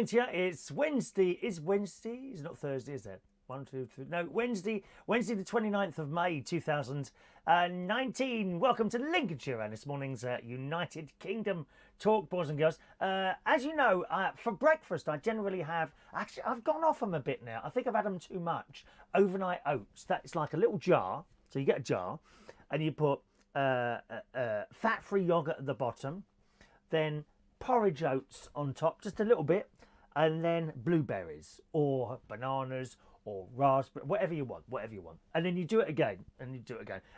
morning to you. It's Wednesday. Is Wednesday? It's not Thursday, is it? 1, 2, 3. No, Wednesday the 29th of May 2019. Welcome to Lincolnshire and this morning's United Kingdom talk, boys and girls. As you know, for breakfast I generally have, actually I've gone off them a bit now. I think I've had them too much. Overnight oats. That's like a little jar. So you get a jar and you put fat-free yogurt at the bottom, then porridge oats on top, just a little bit, and then blueberries or bananas or raspberry, whatever you want, and then you do it again, and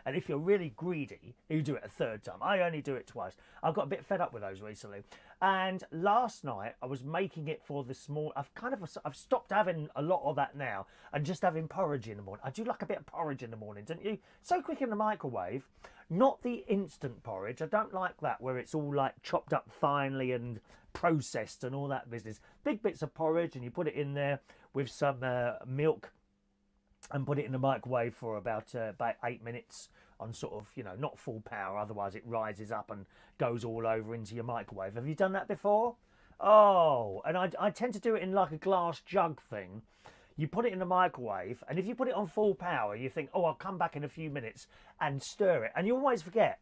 and if you're really greedy, you do it a third time. I only do it twice. I've got a bit fed up with those recently, and last night I was making it for this morning. I've stopped having a lot of that now and just having porridge in the morning. I do like a bit of porridge in the morning, don't you? So quick in the microwave. Not the instant porridge. I don't like that where it's all like chopped up finely and processed and all that business. Big bits of porridge and you put it in there with some milk and put it in the microwave for about 8 minutes on sort of, not full power. Otherwise it rises up and goes all over into your microwave. Have you done that before? Oh, and I tend to do it in like a glass jug thing. You put it in the microwave, and if you put it on full power, you think, oh, I'll come back in a few minutes and stir it. And you always forget.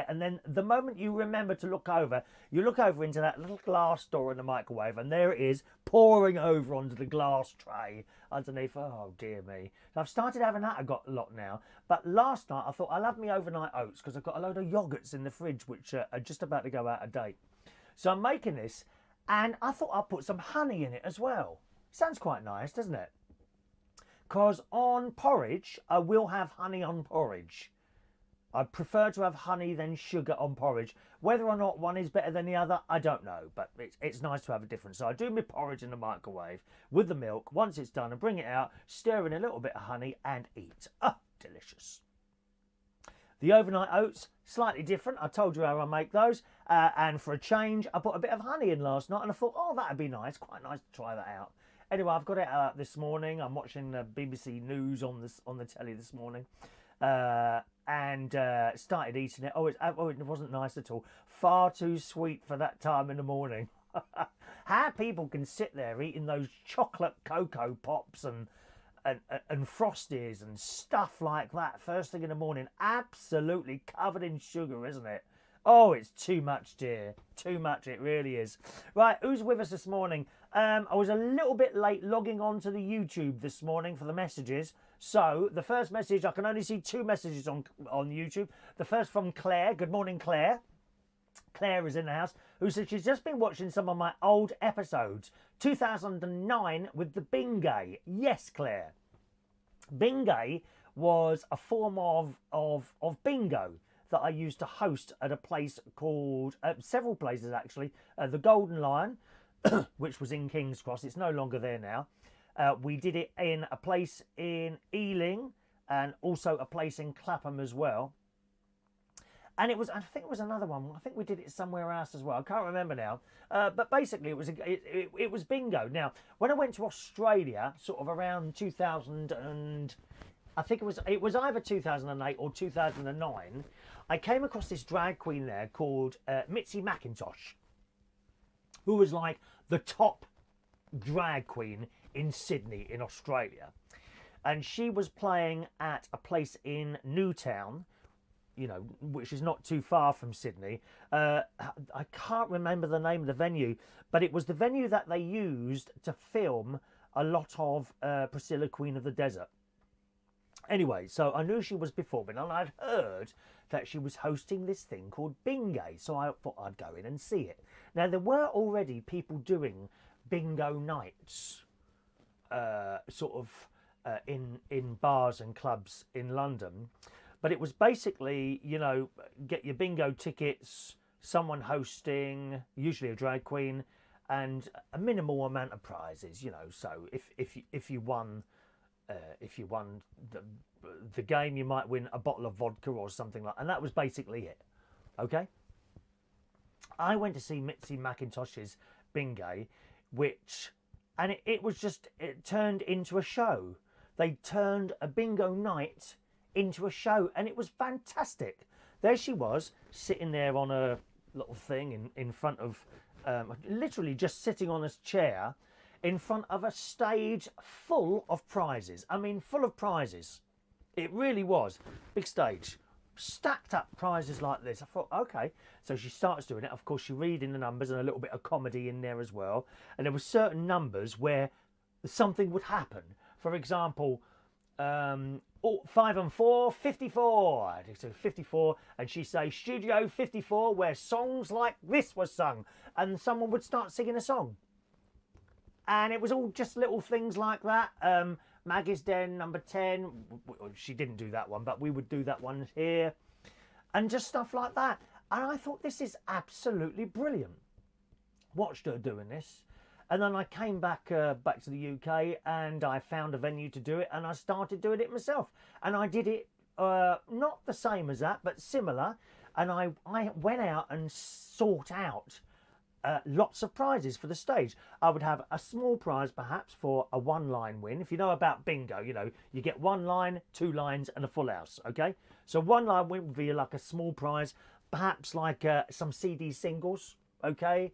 And then the moment you remember to look over, you look over into that little glass door in the microwave, and there it is, pouring over onto the glass tray underneath. Oh, dear me. So I've started having that. I've got a lot now. But last night, I thought I'll have me overnight oats because I've got a load of yogurts in the fridge, which are just about to go out of date. So I'm making this, and I thought I'll put some honey in it as well. Sounds quite nice, doesn't it? Because on porridge, I will have honey on porridge. I prefer to have honey than sugar on porridge. Whether or not one is better than the other, I don't know. But it's nice to have a difference. So I do my porridge in the microwave with the milk. Once it's done, I bring it out, stir in a little bit of honey and eat. Ah, delicious. The overnight oats, slightly different. I told you how I make those. And for a change, I put a bit of honey in last night. And I thought, oh, that'd be nice. Quite nice to try that out. Anyway, I've got it out this morning. I'm watching the BBC News on the telly this morning, and started eating it. Oh, it wasn't nice at all. Far too sweet for that time in the morning. How people can sit there eating those chocolate cocoa pops and frosties and stuff like that first thing in the morning, absolutely covered in sugar, isn't it? Oh, it's too much, dear. Too much, it really is. Right, who's with us this morning? I was a little bit late logging on to the YouTube this morning for the messages. So, the first message, I can only see 2 messages on YouTube. The first from Claire. Good morning, Claire. Claire is in the house, who said she's just been watching some of my old episodes. 2009 with the Bingay. Yes, Claire. Bingay was a form of bingo that I used to host at a place called, several places actually, the Golden Lion, which was in King's Cross. It's no longer there now. We did it in a place in Ealing and also a place in Clapham as well. And I think it was another one. I think we did it somewhere else as well. I can't remember now. But basically, it was bingo. Now, when I went to Australia, sort of around 2000 and I think it was either 2008 or 2009. I came across this drag queen there called Mitzi McIntosh, who was like the top drag queen in Sydney in Australia. And she was playing at a place in Newtown, which is not too far from Sydney. I can't remember the name of the venue, but it was the venue that they used to film a lot of Priscilla, Queen of the Desert. Anyway, so I knew she was performing, and I'd heard that she was hosting this thing called Bingay, so I thought I'd go in and see it. Now, there were already people doing bingo nights, in bars and clubs in London, but it was basically, get your bingo tickets, someone hosting, usually a drag queen, and a minimal amount of prizes, So if you won the game, you might win a bottle of vodka or something like that. And that was basically it. Okay? I went to see Mitzi McIntosh's Bingay, it turned into a show. They turned a bingo night into a show, and it was fantastic. There she was, sitting there on a little thing in front of literally just sitting on a chair in front of a stage full of prizes. I mean, full of prizes. It really was. Big stage. Stacked up prizes like this. I thought, okay. So she starts doing it. Of course, she's reading the numbers and a little bit of comedy in there as well. And there were certain numbers where something would happen. For example, 5 and 4, 54. So 54, and she say Studio 54, where songs like this was sung, and someone would start singing a song. And it was all just little things like that. Maggie's Den, number 10. She didn't do that one, but we would do that one here. And just stuff like that. And I thought, this is absolutely brilliant. Watched her doing this. And then I came back to the UK, and I found a venue to do it, and I started doing it myself. And I did it not the same as that, but similar. And I went out and sought out lots of prizes for the stage. I would have a small prize perhaps for a one-line win. If you know about bingo, you know, you get 1 line, 2 lines and a full house, okay? So 1 line win would be like a small prize, perhaps like some CD singles, okay?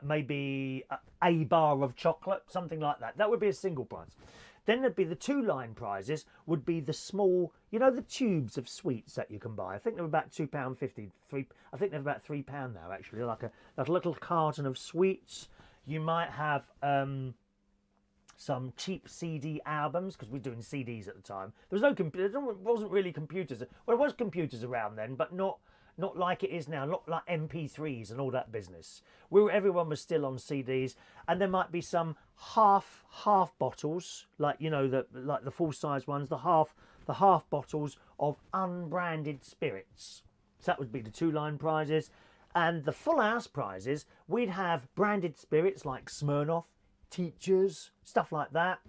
Maybe a bar of chocolate, something like that. That would be a single prize. Then there'd be the 2-line prizes, would be the small, you know, the tubes of sweets that you can buy. I think they're about £2.50. I think they're about £3 now, actually. Like a little carton of sweets. You might have some cheap CD albums, because we were doing CDs at the time. There was no computer. There wasn't really computers. Well, there was computers around then, but not like it is now, not like MP3s and all that business. Everyone was still on CDs, and there might be some half bottles, like, you know, like the full size ones, the half bottles of unbranded spirits. So that would be the 2-line prizes. And the full house prizes, we'd have branded spirits like Smirnoff, Teachers, stuff like that.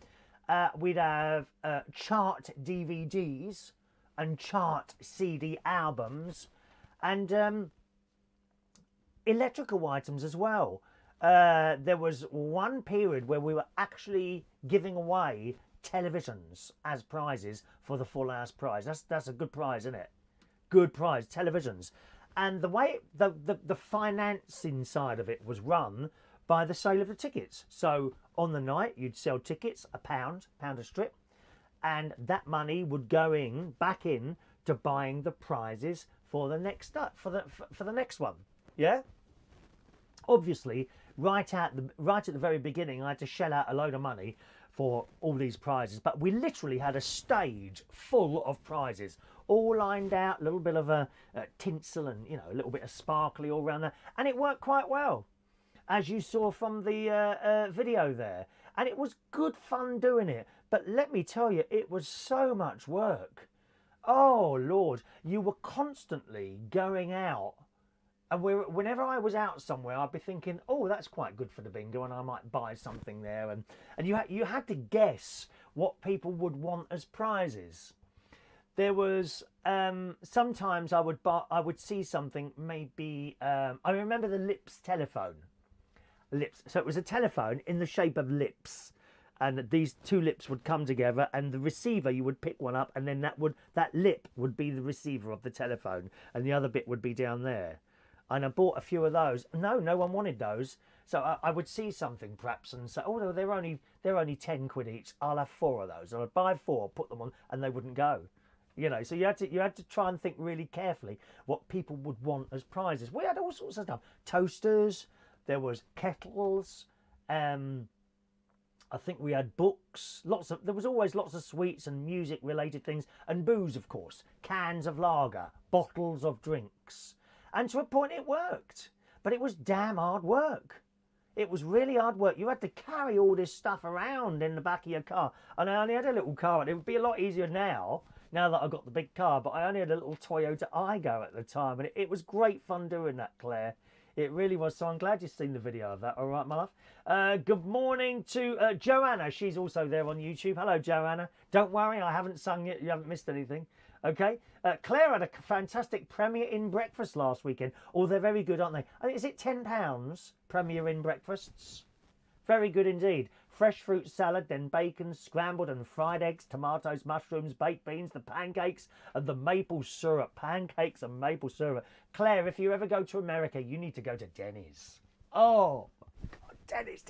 We'd have chart DVDs and chart CD albums, and electrical items as well. There was one period where we were actually giving away televisions as prizes for the full house prize. That's a good prize, isn't it? Good prize, televisions. And the way the financing side of it was run by the sale of the tickets. So on the night you'd sell tickets, £1 a strip, and that money would go back in to buying the prizes for the next for the next one. Yeah. Obviously, right at the very beginning, I had to shell out a load of money for all these prizes, but we literally had a stage full of prizes, all lined out, a little bit of a tinsel and, you know, a little bit of sparkly all around there, and it worked quite well, as you saw from the video there. And it was good fun doing it, but let me tell you, it was so much work. Oh Lord, you were constantly going out, and whenever I was out somewhere, I'd be thinking, oh, that's quite good for the bingo, and I might buy something there. And you had to guess what people would want as prizes. There was sometimes I would see something, maybe I remember the Lips telephone. Lips. So it was a telephone in the shape of lips, and these 2 lips would come together, and the receiver, you would pick one up, and then that lip would be the receiver of the telephone, and the other bit would be down there. And I bought a few of those. No one wanted those. So I would see something perhaps and say, oh, they're only 10 quid each. I'll have 4 of those. And I'd buy 4, put them on, and they wouldn't go. You know, so you had to try and think really carefully what people would want as prizes. We had all sorts of stuff. Toasters. There was kettles. I think we had books. There was always lots of sweets and music related things, and booze, of course. Cans of lager, bottles of drinks. And to a point it worked, but it was damn hard work. It was really hard work. You had to carry all this stuff around in the back of your car. And I only had a little car, and it would be a lot easier now that I've got the big car, but I only had a little Toyota Aygo at the time, and it was great fun doing that, Claire. It really was. So I'm glad you've seen the video of that. All right, my love. Good morning to Joanna. She's also there on YouTube. Hello, Joanna. Don't worry, I haven't sung yet. You haven't missed anything. Okay. Claire had a fantastic Premier Inn breakfast last weekend. Oh, they're very good, aren't they? I think, is it £10 Premier Inn breakfasts? Very good indeed. fresh fruit salad, then bacon, scrambled and fried eggs, tomatoes, mushrooms, baked beans, the pancakes and the maple syrup. Pancakes and maple syrup. Claire, if you ever go to America, you need to go to Denny's. Oh, Denny's.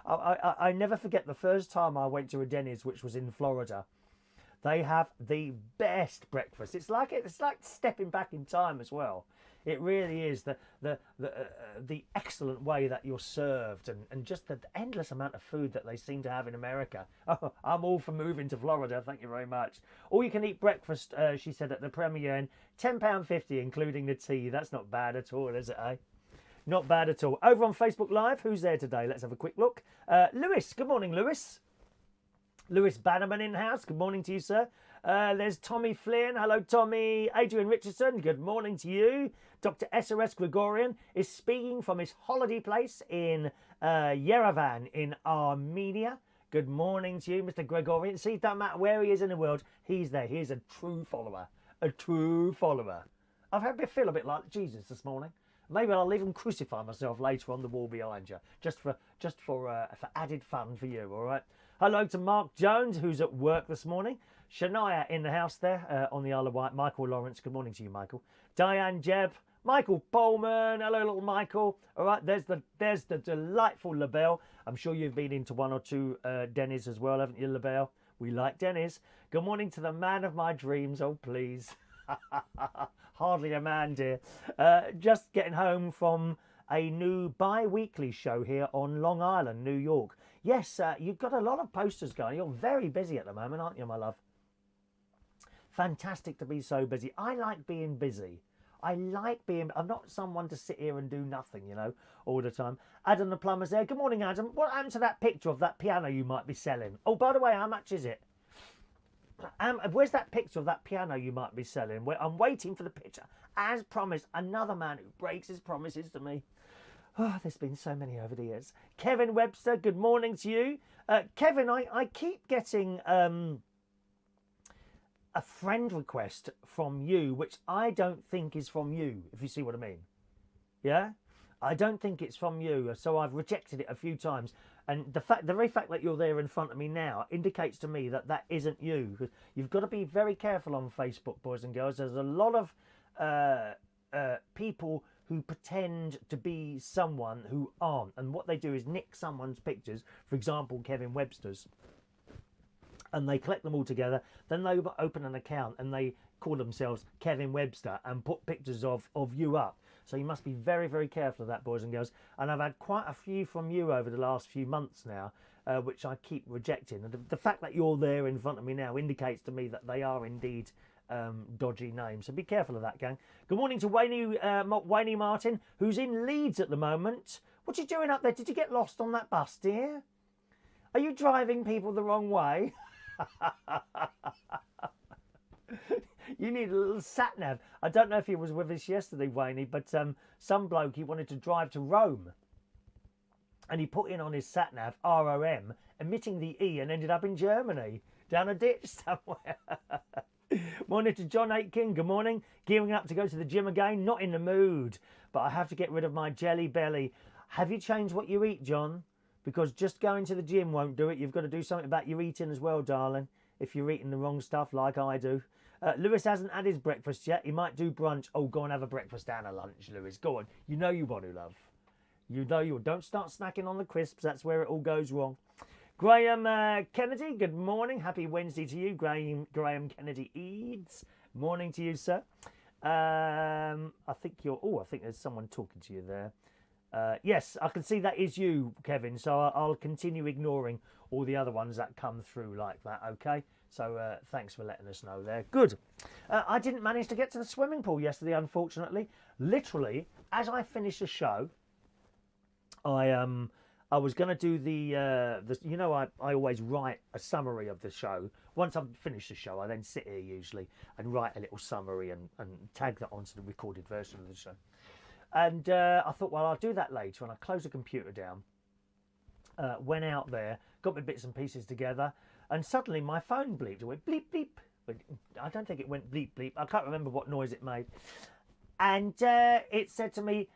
I never forget the first time I went to a Denny's, which was in Florida. They have the best breakfast. It's like stepping back in time as well. It really is the excellent way that you're served, and just the endless amount of food that they seem to have in America. Oh, I'm all for moving to Florida. Thank you very much. All you can eat breakfast, she said at the Premier Inn, £10.50 including the tea. That's not bad at all, is it? Eh? Not bad at all. Over on Facebook Live, who's there today? Let's have a quick look. Lewis. Good morning, Lewis. Lewis Bannerman in the house. Good morning to you, sir. There's Tommy Flynn. Hello, Tommy. Adrian Richardson. Good morning to you. Dr. SOS Gregorian is speaking from his holiday place in Yerevan in Armenia. Good morning to you, Mr. Gregorian. See, it don't matter where he is in the world, he's there. He's a true follower. A true follower. I've had me feel a bit like Jesus this morning. Maybe I'll even crucify myself later on the wall behind you, just for added fun for you. All right. Hello to Mark Jones, who's at work this morning. Shania in the house there on the Isle of Wight. Michael Lawrence. Good morning to you, Michael. Diane Jebb. Michael Bowman. Hello, little Michael. All right. There's the delightful LaBelle. I'm sure you've been into one or two Denny's as well, haven't you, LaBelle? We like Denny's. Good morning to the man of my dreams. Oh, please. Hardly a man, dear. Just getting home from a new bi-weekly show here on Long Island, New York. Yes, you've got a lot of posters going. You're very busy at the moment, aren't you, my love? Fantastic to be so busy. I like being busy. I'm not someone to sit here and do nothing, you know, all the time. Adam the plumber's there. Good morning, Adam. What happened to that picture of that piano you might be selling? Oh, by the way, how much is it? Where's that picture of that piano you might be selling? I'm waiting for the picture. As promised, another man who breaks his promises to me. Oh, there's been so many over the years. Kevin Webster, good morning to you. Kevin, I keep getting a friend request from you, which I don't think is from you, if you see what I mean. Yeah? I don't think it's from you, so I've rejected it a few times. And the very fact that you're there in front of me now indicates to me that that isn't you. You've got to be very careful on Facebook, boys and girls. There's a lot of people who pretend to be someone who aren't. And what they do is nick someone's pictures, for example, Kevin Webster's, and they collect them all together. Then they open an account and they call themselves Kevin Webster and put pictures of you up. So you must be very, very careful of that, boys and girls. And I've had quite a few from you over the last few months now, which I keep rejecting. And the fact that you're there in front of me now indicates to me that they are indeed dodgy names. So be careful of that, gang. Good morning to Wayne Martin, who's in Leeds at the moment. What are you doing up there? Did you get lost on that bus, dear? Are you driving people the wrong way? You need a little sat-nav. I don't know if he was with us yesterday, Wayne, but some bloke, he wanted to drive to Rome. And he put in on his sat-nav, ROM, omitting the E, and ended up in Germany, down a ditch somewhere. Morning to John Aitken, good morning. Gearing up to go to the gym again, not in the mood, but I have to get rid of my jelly belly. Have you changed what you eat, John? Because just going to the gym won't do it. You've got to do something about your eating as well, darling, if you're eating the wrong stuff like I do. Lewis hasn't had his breakfast yet. He might do brunch. Oh, go and have a breakfast and a lunch, Lewis. Go on. You know you want to, love. You know you don't start snacking on the crisps. That's where it all goes wrong. Graham Kennedy, good morning. Happy Wednesday to you, Graham Kennedy Eads. Morning to you, sir. I think there's someone talking to you there. Yes, I can see that is you, Kevin. So I'll continue ignoring all the other ones that come through like that, okay? So thanks for letting us know there. Good. I didn't manage to get to the swimming pool yesterday, unfortunately. Literally, as I finished the show, I was going to do the you know, I always write a summary of the show. Once I've finished the show, I then sit here usually and write a little summary and tag that onto the recorded version of the show. And I thought, well, I'll do that later. And I closed the computer down, went out there, got my bits and pieces together, and suddenly my phone bleeped. It went bleep, bleep. I don't think it went bleep, bleep. I can't remember what noise it made. And it said to me,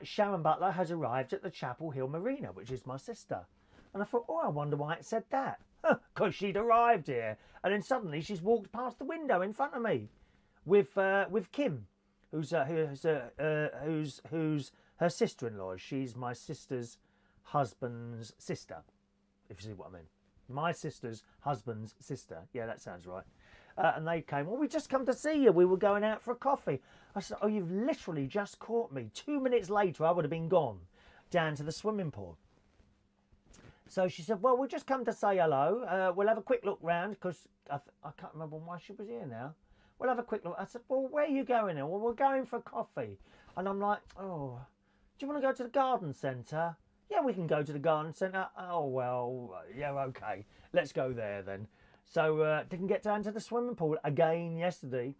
Sharon Butler has arrived at the Chapel Hill Marina, which is my sister. And I thought, oh, I wonder why it said that. Because she'd arrived here. And then suddenly she's walked past the window in front of me with Kim, who's her sister-in-law. She's my sister's husband's sister, if you see what I mean. My sister's husband's sister. Yeah, that sounds right. And they came, well, we just come to see you. We were going out for a coffee. I said, oh, you've literally just caught me. 2 minutes later, I would have been gone down to the swimming pool. So she said, well, we'll just come to say hello. We'll have a quick look round, because I can't remember why she was here now. We'll have a quick look. I said, well, where are you going now? Well, we're going for a coffee. And I'm like, oh, do you want to go to the garden centre? Yeah, we can go to the garden centre. Oh, well, yeah, okay. Let's go there then. So didn't get down to the swimming pool again yesterday.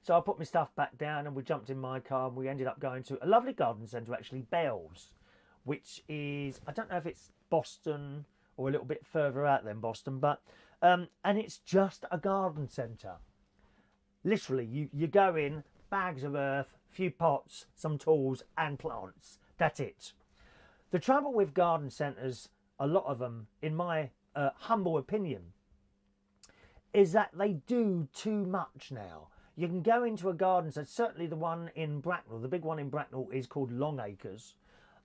So I put my stuff back down and we jumped in my car and we ended up going to a lovely garden centre, actually, Bell's, which is, I don't know if it's Boston or a little bit further out than Boston, but, and it's just a garden centre. Literally, you go in, bags of earth, few pots, some tools and plants. That's it. The trouble with garden centres, a lot of them, in my humble opinion, is that they do too much now. You can go into a garden centre, certainly the one in Bracknell, the big one in Bracknell is called Longacres.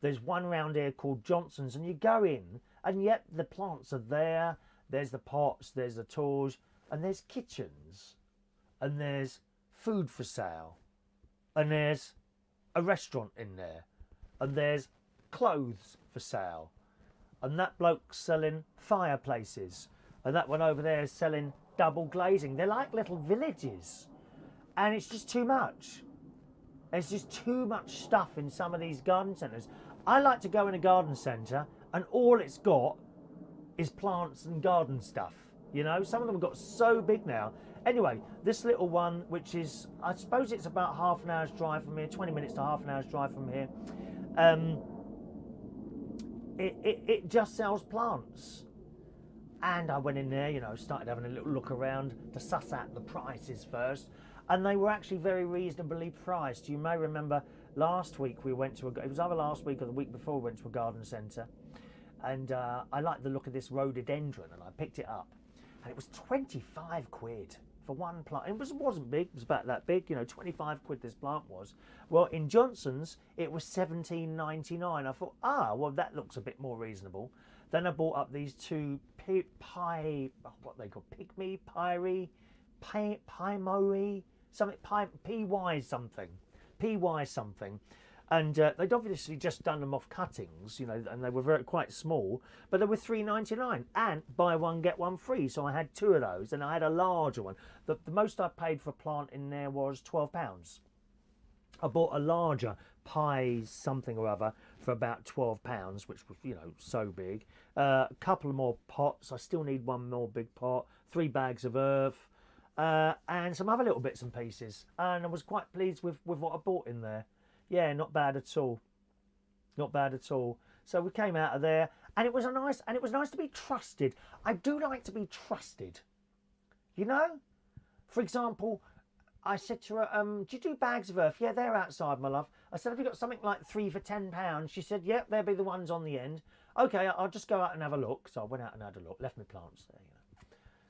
There's one round here called Johnson's, and you go in and yet the plants are there. There's the pots, there's the tools, and there's kitchens, and there's food for sale, and there's a restaurant in there, and there's clothes for sale, and that bloke's selling fireplaces, and that one over there is selling double glazing. They're like little villages, and it's just too much. There's just too much stuff in some of these garden centres. I like to go in a garden centre and all it's got is plants and garden stuff. You know, some of them have got so big now. Anyway, this little one, which is, I suppose it's about half an hour's drive from here, 20 minutes to half an hour's drive from here. It just sells plants. And I went in there, you know, started having a little look around to suss out the prices first. And they were actually very reasonably priced. You may remember last week we went to it was either last week or the week before we went to a garden centre. And I liked the look of this rhododendron and I picked it up. And it was 25 quid for one plant. It wasn't big, it was about that big, you know, 25 quid this plant was. Well, in Johnson's, it was £17.99. I thought, well, that looks a bit more reasonable. Then I bought up these two what they call pygmy, pymori, something, py something. And they'd obviously just done them off cuttings, you know, and they were quite small, but they were £3.99 and buy one get one free. So I had two of those, and I had a larger one. The most I paid for a plant in there was £12. I bought a larger pie something or other for about £12, which was, you know, so big. A couple of more pots. I still need one more big pot. 3 bags of earth, and some other little bits and pieces. And I was quite pleased with what I bought in there. Yeah, not bad at all. Not bad at all. So we came out of there, and it was nice to be trusted. I do like to be trusted. You know? For example, I said to her, do you do bags of earth? Yeah, they're outside, my love. I said, have you got something like 3 for £10? She said, yep, they'll be the ones on the end. Okay, I'll just go out and have a look. So I went out and had a look, left my plants there, you know.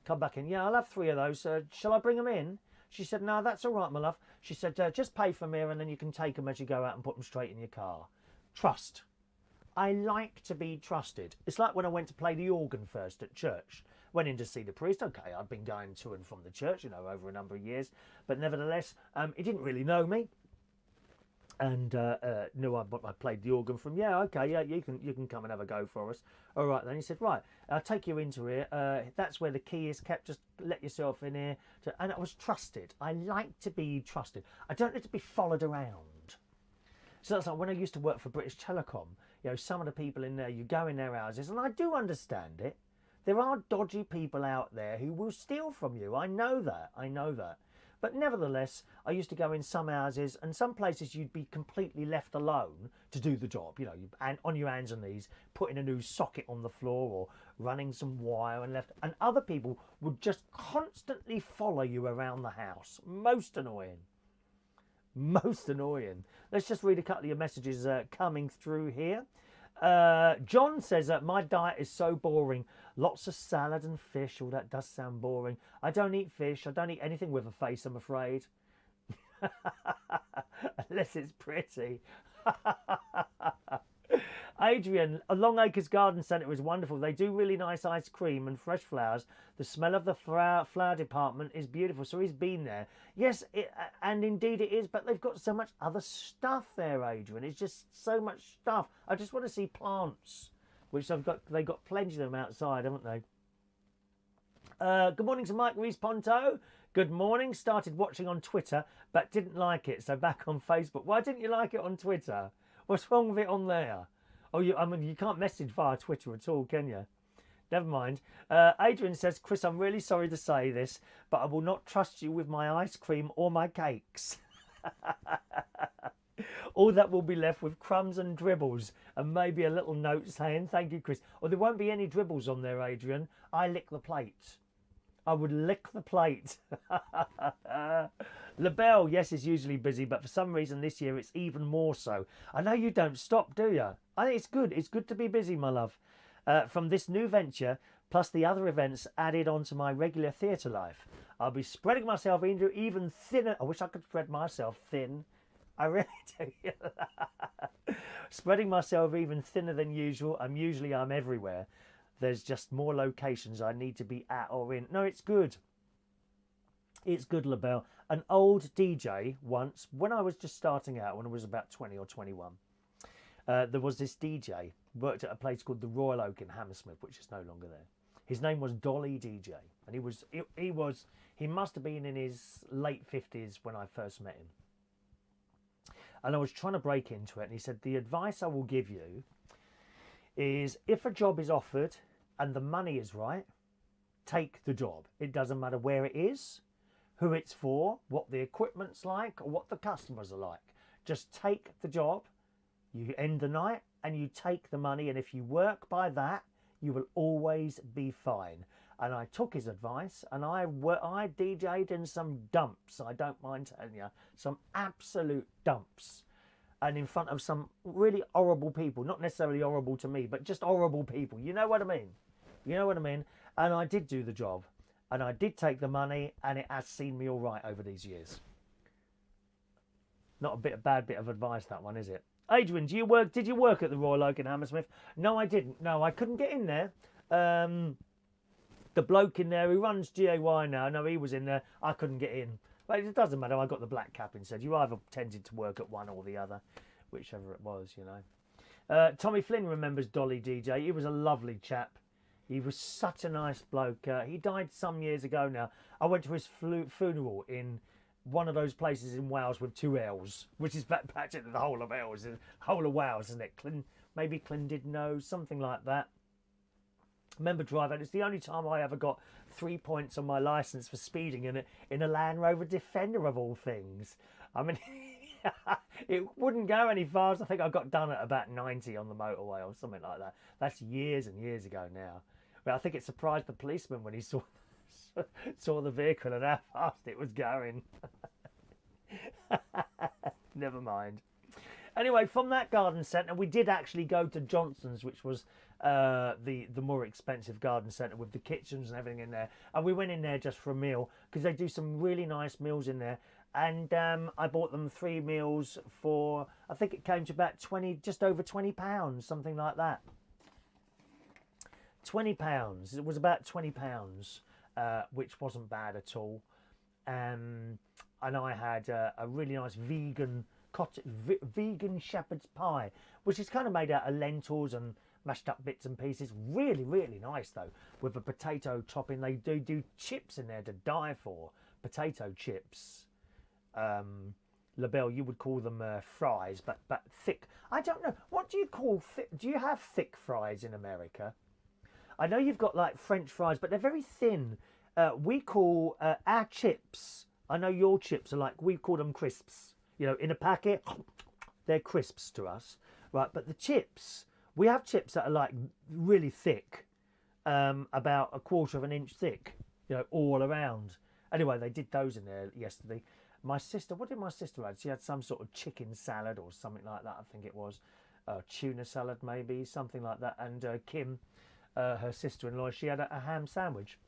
Come back in, yeah, I'll have 3 of those. Shall I bring them in? She said, no, that's all right, my love. She said, just pay for me and then you can take them as you go out and put them straight in your car. Trust. I like to be trusted. It's like when I went to play the organ first at church. Went in to see the priest. Okay, I'd been going to and from the church, you know, over a number of years. But nevertheless, he didn't really know me. And knew I played the organ from. Yeah, okay, yeah, you can come and have a go for us. All right, then he said, right, I'll take you into here. That's where the key is kept. Just let yourself in here. And I was trusted. I like to be trusted. I don't need to be followed around. So that's like when I used to work for British Telecom. You know, some of the people in there, you go in their houses, and I do understand it. There are dodgy people out there who will steal from you. I know that. I know that. But nevertheless, I used to go in some houses and some places you'd be completely left alone to do the job. You know, and on your hands and knees, putting a new socket on the floor or running some wire and left. And other people would just constantly follow you around the house. Most annoying. Most annoying. Let's just read a couple of your messages coming through here. John says that my diet is so boring. Lots of salad and fish. Oh, that does sound boring. I don't eat fish. I don't eat anything with a face, I'm afraid. Unless it's pretty. Adrian, a Long Acres Garden Centre is wonderful. They do really nice ice cream and fresh flowers. The smell of the flower department is beautiful. So he's been there. Yes, and indeed it is. But they've got so much other stuff there, Adrian. It's just so much stuff. I just want to see plants, which they've got plenty of them outside, haven't they? Good morning to Mike Rees-Ponto. Good morning. Started watching on Twitter, but didn't like it. So back on Facebook. Why didn't you like it on Twitter? What's wrong with it on there? Oh, I mean, you can't message via Twitter at all, can you? Never mind. Adrian says, Chris, I'm really sorry to say this, but I will not trust you with my ice cream or my cakes. All that will be left with crumbs and dribbles and maybe a little note saying, thank you, Chris. Or there won't be any dribbles on there, Adrian. I lick the plate. I would lick the plate. LaBelle, yes, is usually busy, but for some reason this year it's even more so. I know you don't stop, do you? I think it's good. It's good to be busy, my love. From this new venture, plus the other events added onto my regular theatre life, I'll be spreading myself into even thinner. I wish I could spread myself thin. I really do. Spreading myself even thinner than usual. I'm everywhere. There's just more locations I need to be at or in. No, it's good. It's good, LaBelle. An old DJ once, when I was just starting out, when I was about 20 or 21, there was this DJ, worked at a place called the Royal Oak in Hammersmith, which is no longer there. His name was Dolly DJ, and he must have been in his late 50s when I first met him. And I was trying to break into it, and he said, the advice I will give you is if a job is offered and the money is right, take the job. It doesn't matter where it is, who it's for, what the equipment's like, or what the customers are like. Just take the job, you end the night, and you take the money, and if you work by that, you will always be fine. And I took his advice, and I DJ'd in some dumps, I don't mind telling you, some absolute dumps, and in front of some really horrible people, not necessarily horrible to me, but just horrible people. You know what I mean? You know what I mean? And I did do the job, and I did take the money, and it has seen me all right over these years. Not a bad bit of advice, that one, is it? Adrian, did you work at the Royal Oak in Hammersmith? No, I didn't. No, I couldn't get in there. The bloke in there who runs GAY now, no, he was in there. I couldn't get in. But it doesn't matter. I got the black cap instead. You either tended to work at one or the other, whichever it was, you know. Tommy Flynn remembers Dolly DJ. He was a lovely chap. He was such a nice bloke. He died some years ago now. I went to his funeral in one of those places in Wales with two L's, which is practically the whole of Wales, the whole of Wales, isn't it? Maybe Clondidno, something like that. Remember driving. It's the only time I ever got 3 points on my licence for speeding in a Land Rover Defender of all things. I mean, it wouldn't go any faster. I think I got done at about 90 on the motorway or something like that. That's years and years ago now. But I think it surprised the policeman when he saw the vehicle and how fast it was going. Never mind. Anyway, from that garden centre, we did actually go to Johnson's, which was the more expensive garden centre with the kitchens and everything in there. And we went in there just for a meal because they do some really nice meals in there. And I bought them 3 meals for, I think it came to about just over £20, something like that. £20. It was about £20, which wasn't bad at all. And I had a really nice vegan shepherd's pie, which is kind of made out of lentils and mashed up bits and pieces. Really, really nice though, with a potato topping. They do chips in there to die for. Potato chips. LaBelle, you would call them fries, but thick. I don't know. What do you call thick? Do you have thick fries in America? I know you've got like French fries, but they're very thin. We call our chips. I know your chips are like, we call them crisps. You know, in a packet, they're crisps to us, right? But the chips, we have chips that are like really thick, about 1/4 of an inch thick, you know, all around. Anyway, they did those in there yesterday. My sister, what did my sister have? She had some sort of chicken salad or something like that, I think it was. tuna salad maybe, something like that. And Kim, her sister-in-law, she had a ham sandwich.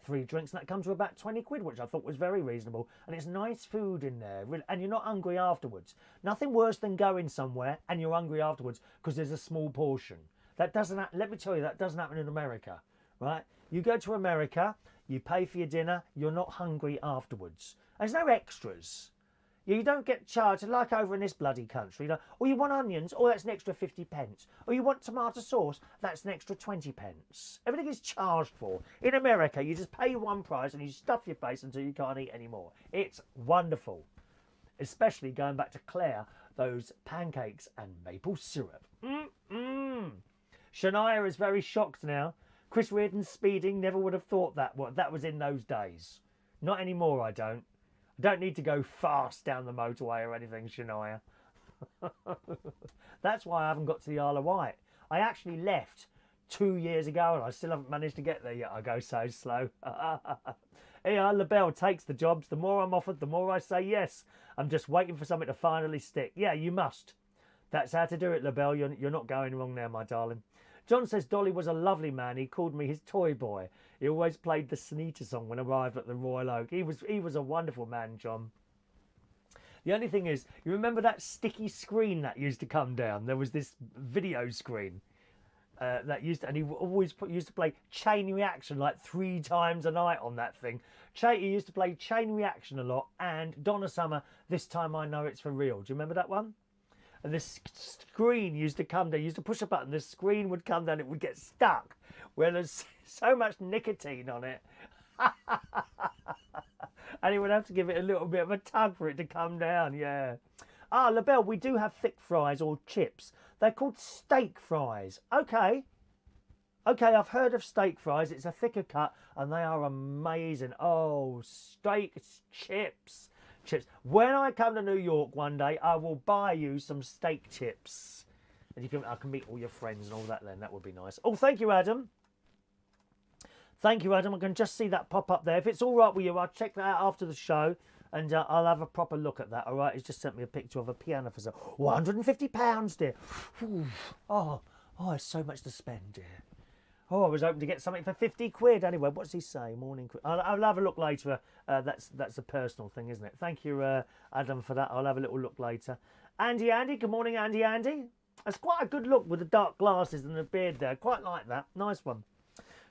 3 drinks, and that comes to about 20 quid, which I thought was very reasonable. And it's nice food in there, and you're not hungry afterwards. Nothing worse than going somewhere and you're hungry afterwards because there's a small portion. That doesn't, let me tell you, that doesn't happen in America, right? You go to America, you pay for your dinner, you're not hungry afterwards. There's no extras. You don't get charged, like over in this bloody country. You know, oh, you want onions? Oh, that's an extra 50 pence. Oh, you want tomato sauce? That's an extra 20 pence. Everything is charged for. In America, you just pay one price and you stuff your face until you can't eat anymore. It's wonderful. Especially going back to Claire, those pancakes and maple syrup. Shania is very shocked now. Chris Reardon speeding, never would have thought that. Well, that was in those days. Not anymore, I don't. Don't need to go fast down the motorway or anything, Shania. That's why I haven't got to the Isle of Wight. I actually left 2 years ago and I still haven't managed to get there yet. I go so slow. Yeah, LaBelle takes the jobs. The more I'm offered, the more I say yes. I'm just waiting for something to finally stick. Yeah, you must. That's how to do it, LaBelle. You're not going wrong there, my darling. John says Dolly was a lovely man. He called me his toy boy. He always played the Sneater song when I arrived at the Royal Oak. He was a wonderful man, John. The only thing is, you remember that sticky screen that used to come down? There was this video screen that used to, and he always used to play Chain Reaction like 3 times a night on that thing. He used to play Chain Reaction a lot, and Donna Summer, This Time I Know It's For Real. Do you remember that one? And this screen used to come down. You used to push a button. The screen would come down. It would get stuck where there's so much nicotine on it. And he would have to give it a little bit of a tug for it to come down. Yeah. Ah, LaBelle, we do have thick fries or chips. They're called steak fries. Okay. Okay, I've heard of steak fries. It's a thicker cut and they are amazing. Oh, steak chips. When I come to New York one day, I will buy you some steak chips. And I can meet all your friends and all that then. That would be nice. Oh, thank you, Adam. Thank you, Adam. I can just see that pop up there. If it's all right with you, I'll check that out after the show. And I'll have a proper look at that, all right? He's just sent me a picture of a piano for sale. £150, dear. Oh, it's so much to spend, dear. Oh, I was hoping to get something for 50 quid. Anyway, what's he say? Morning. I'll have a look later. That's a personal thing, isn't it? Thank you, Adam, for that. I'll have a little look later. Andy. Good morning, Andy. That's quite a good look with the dark glasses and the beard there. Quite like that. Nice one.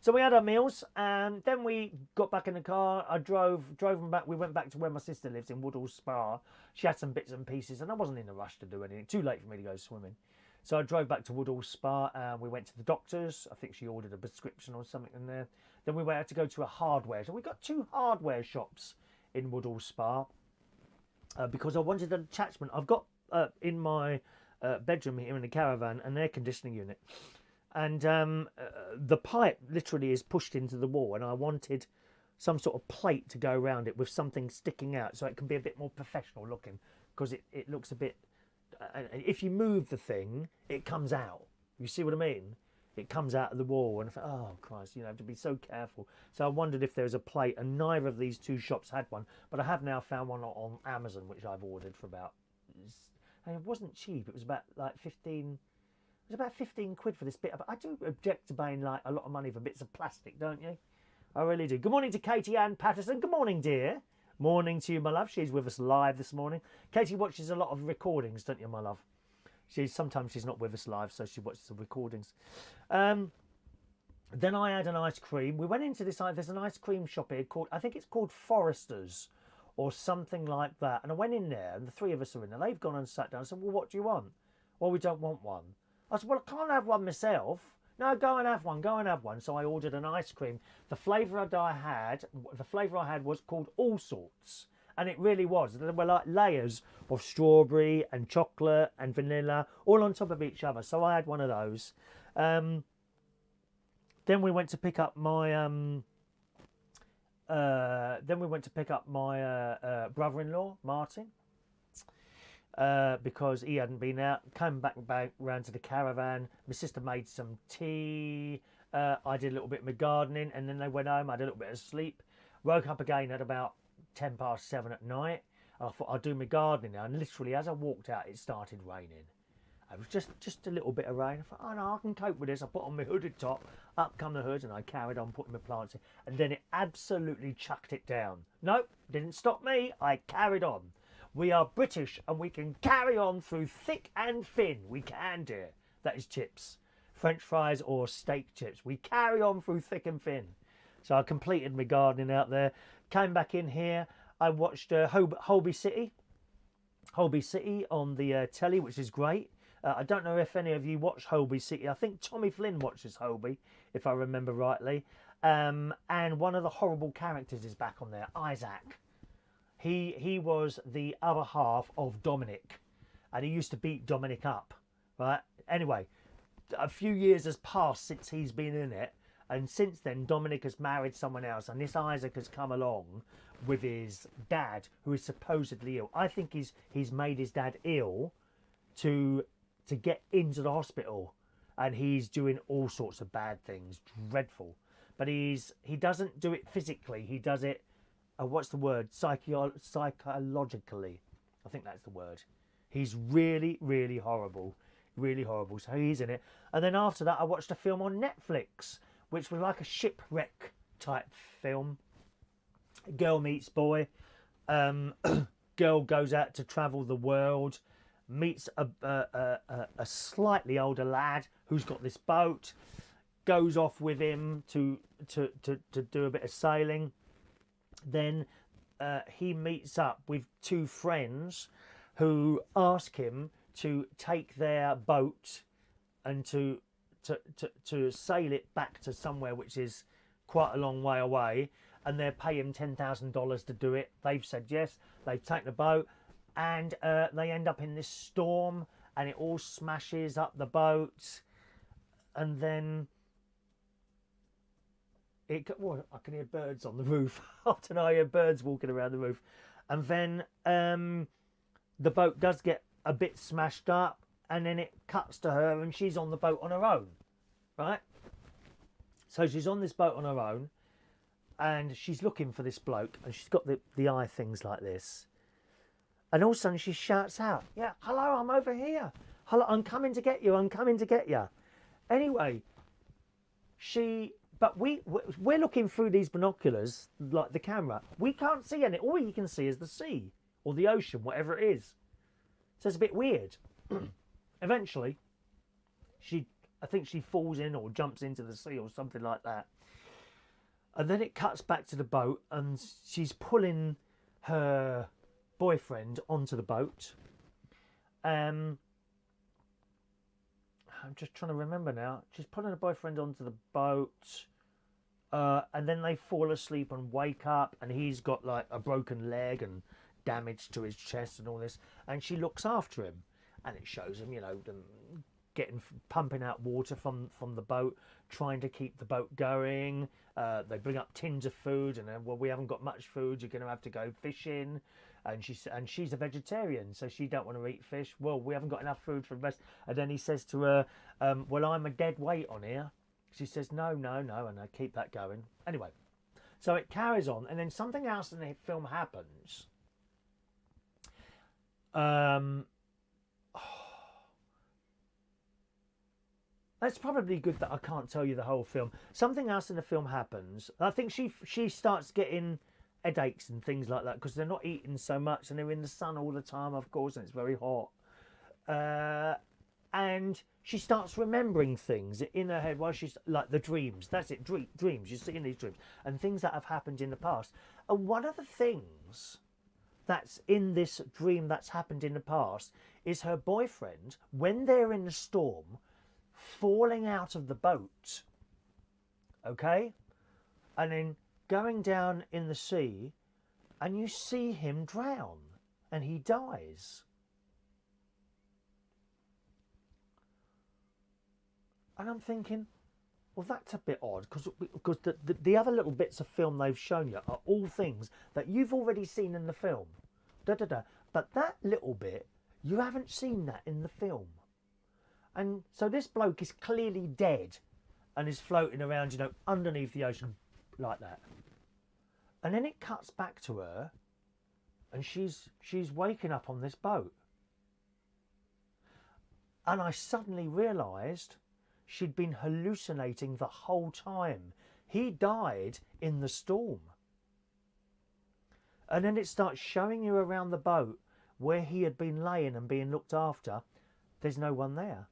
So we had our meals, and then we got back in the car. I drove them back. We went back to where my sister lives in Woodhall Spa. She had some bits and pieces, and I wasn't in a rush to do anything. Too late for me to go swimming. So I drove back to Woodhall Spa and we went to the doctor's. I think she ordered a prescription or something in there. Then we had to go to a hardware. So we got 2 hardware shops in Woodhall Spa because I wanted an attachment. I've got in my bedroom here in the caravan an air conditioning unit. And the pipe literally is pushed into the wall. And I wanted some sort of plate to go around it with something sticking out so it can be a bit more professional looking. Because it looks a bit... if you move the thing, it comes out. You see what I mean? It comes out of the wall, and I thought, oh Christ, you have to be so careful. So I wondered if there was a plate, and neither of these 2 shops had one. But I have now found one on Amazon, which I've ordered for about. And it wasn't cheap. It was about like 15. It was about 15 quid for this bit. But I do object to paying like a lot of money for bits of plastic, don't you? I really do. Good morning to Katie Ann Patterson. Good morning, dear. Morning to you, my love. She's with us live this morning. Katie watches a lot of recordings, don't you, my love? Sometimes she's not with us live, so she watches the recordings. Then I had an ice cream. We went into this. There's an ice cream shop here called, I think it's called Forester's or something like that. And I went in there, and the 3 of us are in there. They've gone and sat down. I said, well, what do you want? Well, we don't want one. I said, well, I can't have one myself. No, go and have one. So I ordered an ice cream. The flavour I had was called All Sorts. And it really was. There were like layers of strawberry and chocolate and vanilla all on top of each other. So I had one of those. Then we went to pick up my brother-in-law, Martin. Because he hadn't been out. Came back round to the caravan. My sister made some tea. I did a little bit of my gardening, and then they went home. I had a little bit of sleep. Woke up again at about 7:10 at night. I thought I'd do my gardening now, and literally as I walked out, it started raining. It was just a little bit of rain. I thought, oh no, I can cope with this. I put on my hooded top, up come the hood, and I carried on putting my plants in. And then it absolutely chucked it down. Nope, didn't stop me. I carried on. We are British and we can carry on through thick and thin. We can, dear. That is chips. French fries or steak chips. We carry on through thick and thin. So I completed my gardening out there. Came back in here. I watched Holby City. Holby City on the telly, which is great. I don't know if any of you watch Holby City. I think Tommy Flynn watches Holby, if I remember rightly. And one of the horrible characters is back on there, Isaac. He was the other half of Dominic, and he used to beat Dominic up, right? Anyway, a few years has passed since he's been in it, and since then Dominic has married someone else, and this Isaac has come along with his dad, who is supposedly ill. I think he's made his dad ill to get into the hospital, and he's doing all sorts of bad things, dreadful. But he doesn't do it physically. He does it, what's the word? Psychologically. I think that's the word. He's really, really horrible. Really horrible. So he's in it. And then after that, I watched a film on Netflix, which was like a shipwreck type film. Girl meets boy. Girl goes out to travel the world. Meets a slightly older lad who's got this boat. Goes off with him to do a bit of sailing. Then he meets up with two friends who ask him to take their boat and to sail it back to somewhere which is quite a long way away, and they're paying $10,000 to do it. They've said yes. They've taken the boat, and they end up in this storm, and it all smashes up the boat, and then I can hear birds on the roof. Often I hear birds walking around the roof. And then the boat does get a bit smashed up, and then it cuts to her, and she's on the boat on her own, right? So she's on this boat on her own, and she's looking for this bloke, and she's got the eye things like this. And all of a sudden she shouts out, yeah, hello, I'm over here. Hello, I'm coming to get you. I'm coming to get you. Anyway, but we're looking through these binoculars, like the camera. We can't see any. All you can see is the sea or the ocean, whatever it is. So it's a bit weird. Eventually, I think she falls in or jumps into the sea or something like that. And then it cuts back to the boat, and she's pulling her boyfriend onto the boat. I'm just trying to remember now. She's pulling her boyfriend onto the boat, and then they fall asleep and wake up, and he's got like a broken leg and damage to his chest and all this, and she looks after him, and it shows him, them pumping out water from the boat, trying to keep the boat going. They bring up tins of food, and then, well, we haven't got much food, you're going to have to go fishing. And she's a vegetarian, so she don't want to eat fish. Well, we haven't got enough food for the rest. And then he says to her, well, I'm a dead weight on here. She says, no, and I keep that going. Anyway, so it carries on, and then something else in the film happens. That's probably good that I can't tell you the whole film. Something else in the film happens. I think she starts getting headaches and things like that because they're not eating so much, and they're in the sun all the time, of course, and it's very hot. And she starts remembering things in her head while she's like the dreams. That's it, dreams. You're seeing these dreams and things that have happened in the past. And one of the things that's in this dream that's happened in the past is her boyfriend, when they're in the storm, falling out of the boat. Okay? And then going down in the sea, and you see him drown, and he dies. And I'm thinking, well, that's a bit odd, because the other little bits of film they've shown you are all things that you've already seen in the film. But that little bit, you haven't seen that in the film. And so this bloke is clearly dead and is floating around, underneath the ocean like that. And then it cuts back to her, and she's waking up on this boat. And I suddenly realised she'd been hallucinating the whole time. He died in the storm. And then it starts showing you around the boat where he had been laying and being looked after. There's no one there.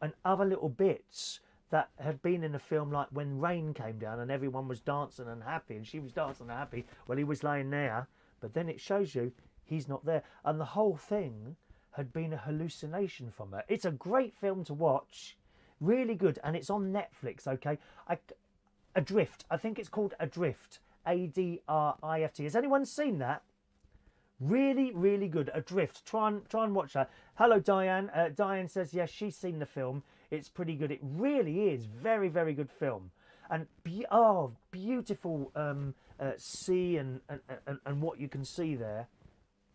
And other little bits that had been in the film, like when rain came down and everyone was dancing and happy and she was dancing and happy, well, he was laying there. But then it shows you he's not there. And the whole thing had been a hallucination from her. It's a great film to watch. Really good. And it's on Netflix, okay? Adrift. I think it's called Adrift. Adrift. Has anyone seen that? Really, really good. Adrift. Try and watch that. Hello, Diane. Diane says, yes, she's seen the film. It's pretty good. It really is. Very, very good film. And, beautiful sea and what you can see there.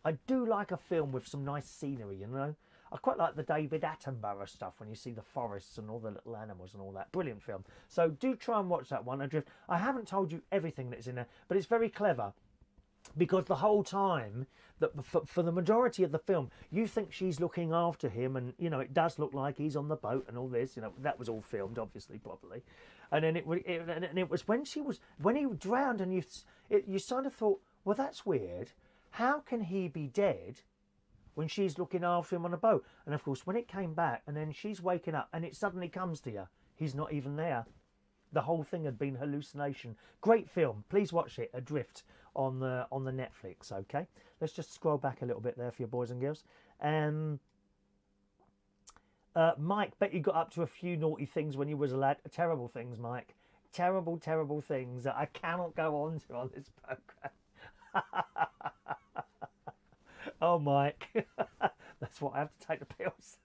I do like a film with some nice scenery, you know. I quite like the David Attenborough stuff when you see the forests and all the little animals and all that. Brilliant film. So do try and watch that one, Adrift. I haven't told you everything that's in there, but it's very clever. Because the whole time, that for the majority of the film, you think she's looking after him, and you know it does look like he's on the boat and all this. You know that was all filmed, obviously, properly. And then it was when he drowned, and you sort of thought, well, that's weird. How can he be dead when she's looking after him on a boat? And of course, when it came back, and then she's waking up, and it suddenly comes to you, he's not even there. The whole thing had been hallucination. Great film. Please watch it. Adrift on the Netflix. Okay, let's just scroll back a little bit there for your boys and girls. Mike, bet you got up to a few naughty things when you was a lad. Terrible things, Mike. Terrible, terrible things that I cannot go on to on this program. Oh, Mike, that's why I have to take the pills.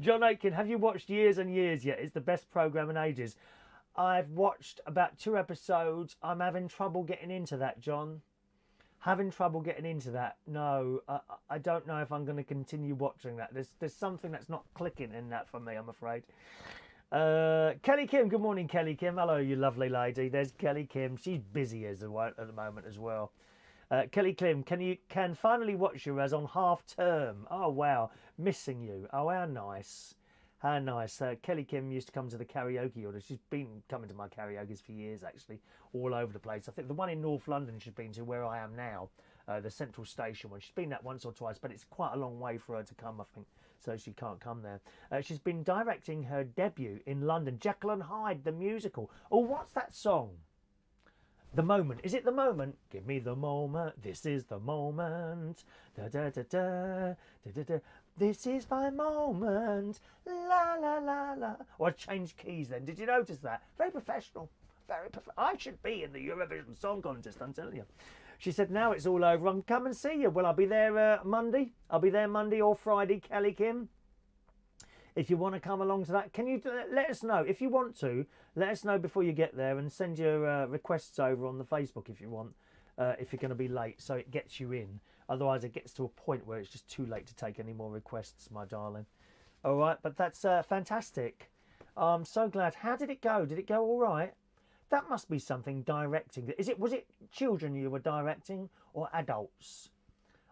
John Aitken, have you watched Years and Years yet? It's the best programme in ages. I've watched about 2 episodes. I'm having trouble getting into that, John. Having trouble getting into that. No, I don't know if I'm going to continue watching that. There's something that's not clicking in that for me, I'm afraid. Kelly Kim, good morning, Kelly Kim. Hello, you lovely lady. There's Kelly Kim. She's busy at the moment as well. Kelly Kim, can finally watch you as on half term. Oh wow, missing you. Oh how nice, how nice. Kelly Kim used to come to the karaoke order. She's been coming to my karaoke's for years actually, all over the place. I think the one in North London she's been to, where I am now, the Central Station one. She's been that once or twice, but it's quite a long way for her to come, I think, so she can't come there. She's been directing her debut in London, Jekyll and Hyde the musical. Oh, what's that song? The Moment. Is it The Moment? Give me the moment. This is the moment. Da da da da da da da. This is my moment. La la la la. Oh, I changed keys then. Did you notice that? Very professional. Very professional. I should be in the Eurovision Song Contest, I'm telling you. She said, now it's all over, I'll come and see you. Well, I'll be there Monday. I'll be there Monday or Friday, Kelly Kim. If you want to come along to that, can you let us know? If you want to, let us know before you get there and send your requests over on the Facebook if you want, if you're going to be late, so it gets you in. Otherwise, it gets to a point where it's just too late to take any more requests, my darling. All right, but that's fantastic. I'm so glad. How did it go? Did it go all right? That must be something directing. Was it children you were directing or adults?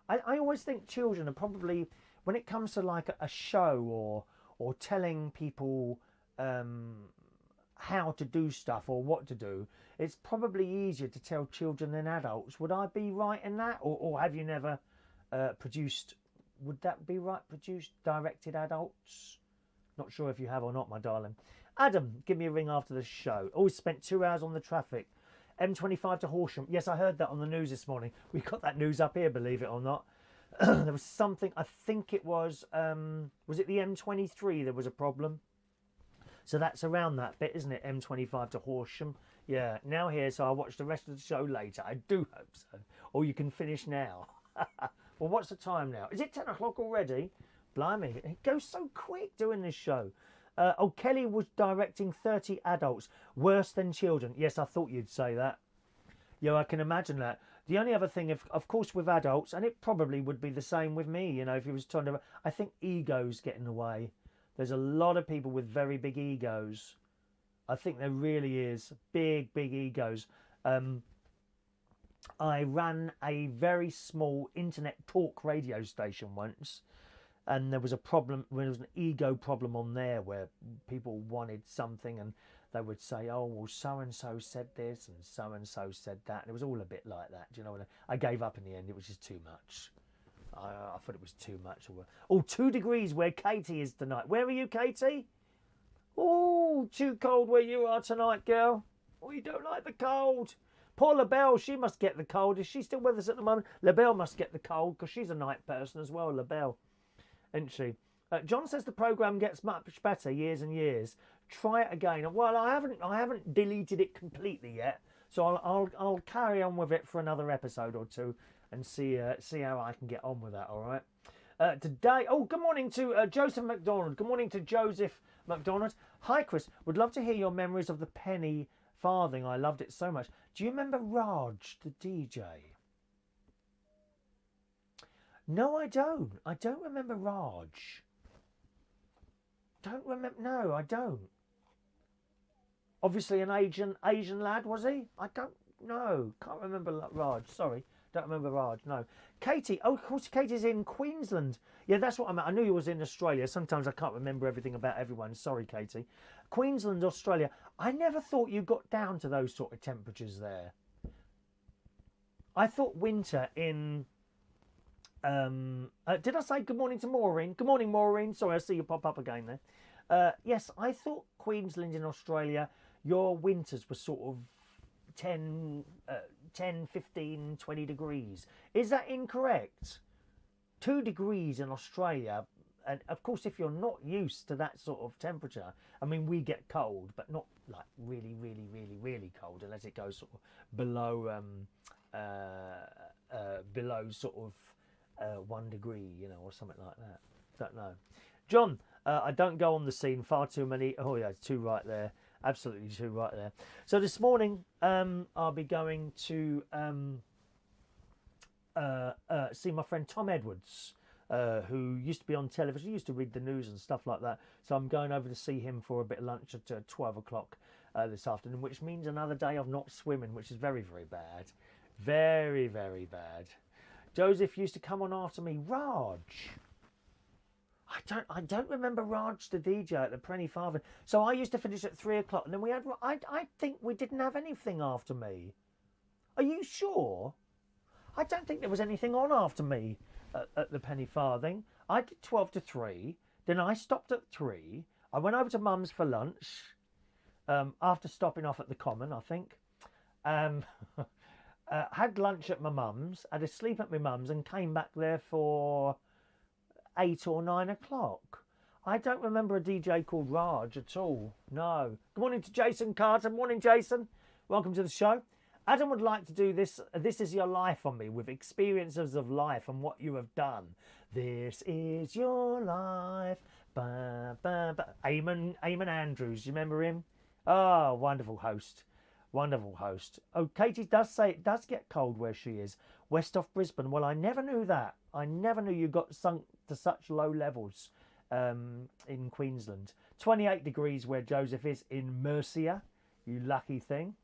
I always think children are probably, when it comes to like a show or telling people how to do stuff or what to do, it's probably easier to tell children than adults. Would I be right in that? Or have you never produced, would that be right, directed adults? Not sure if you have or not, my darling. Adam, give me a ring after the show. Always spent 2 hours on the traffic. M25 to Horsham. Yes, I heard that on the news this morning. We got that news up here, believe it or not. There was something, I think it was it the M23 there was a problem? So that's around that bit, isn't it? M25 to Horsham. Yeah, now here, so I'll watch the rest of the show later. I do hope so. Or you can finish now. Well, what's the time now? Is it 10 o'clock already? Blimey, it goes so quick doing this show. Kelly was directing 30 adults. Worse than children. Yes, I thought you'd say that. Yeah, I can imagine that. The only other thing, of course, with adults, and it probably would be the same with me, you know, if he was trying to... I think egos get in the way. There's a lot of people with very big egos. I think there really is. Big, big egos. I ran a very small internet talk radio station once. and there was a problem, there was an ego problem on there where people wanted something and they would say, oh, well, so-and-so said this and so-and-so said that. And it was all a bit like that. Do you know what I gave up in the end. It was just too much. I thought it was too much. Oh, 2 degrees where Katie is tonight. Where are you, Katie? Oh, too cold where you are tonight, girl. Oh, you don't like the cold. Poor LaBelle, she must get the cold. Is she still with us at the moment? LaBelle must get the cold because she's a night person as well, LaBelle. Isn't she? John says the programme gets much better years and years. Try it again. Well, I haven't deleted it completely yet, so I'll carry on with it for another episode or two and see how I can get on with that. All right. Today, good morning to Joseph McDonald. Good morning to Joseph McDonald. Hi, Chris. Would love to hear your memories of the penny farthing. I loved it so much. Do you remember Raj, the DJ? No, I don't. I don't remember Raj. Don't remember. No, I don't. Obviously an Asian lad, was he? I don't know. Can't remember Raj. Sorry. Don't remember Raj. No. Katie. Oh, of course, Katie's in Queensland. Yeah, that's what I meant. I knew you was in Australia. Sometimes I can't remember everything about everyone. Sorry, Katie. Queensland, Australia. I never thought you got down to those sort of temperatures there. I thought winter in... did I say good morning to Maureen? Good morning, Maureen. Sorry, I see you pop up again there. Yes, I thought Queensland in Australia, your winters were sort of 10, 15, 20 degrees. Is that incorrect? 2 degrees in Australia. And of course, if you're not used to that sort of temperature, I mean, we get cold, but not like really, really, really, really cold, unless it goes sort of below sort of 1 degree, you know, or something like that. Don't know. John, I don't go on the scene. Far too many. Oh yeah, it's 2 right there. Absolutely 2 right there. So this morning, I'll be going to see my friend Tom Edwards, who used to be on television, used to read the news and stuff like that. So I'm going over to see him for a bit of lunch at 12 o'clock this afternoon, which means another day of not swimming, which is very, very bad. Very, very bad. Joseph used to come on after me. Raj. I don't remember Raj the DJ at the Penny Farthing. So I used to finish at 3 o'clock, and then we had. I think we didn't have anything after me. Are you sure? I don't think there was anything on after me at the Penny Farthing. I did 12 to 3. Then I stopped at 3. I went over to Mum's for lunch. After stopping off at the Common, I think. Had lunch at my mum's, had a sleep at my mum's, and came back there for 8 or 9 o'clock. I don't remember a DJ called Raj at all. No. Good morning to Jason Carter. Morning, Jason. Welcome to the show. Adam would like to do this. This is your life on me, with experiences of life and what you have done. This is your life. Ba, ba, ba. Eamon Andrews. You remember him? Oh, wonderful host. Wonderful host. Oh, Katie does say it does get cold where she is. West of Brisbane. Well, I never knew that. I never knew you got sunk to such low levels in Queensland. 28 degrees where Joseph is in Mercia. You lucky thing.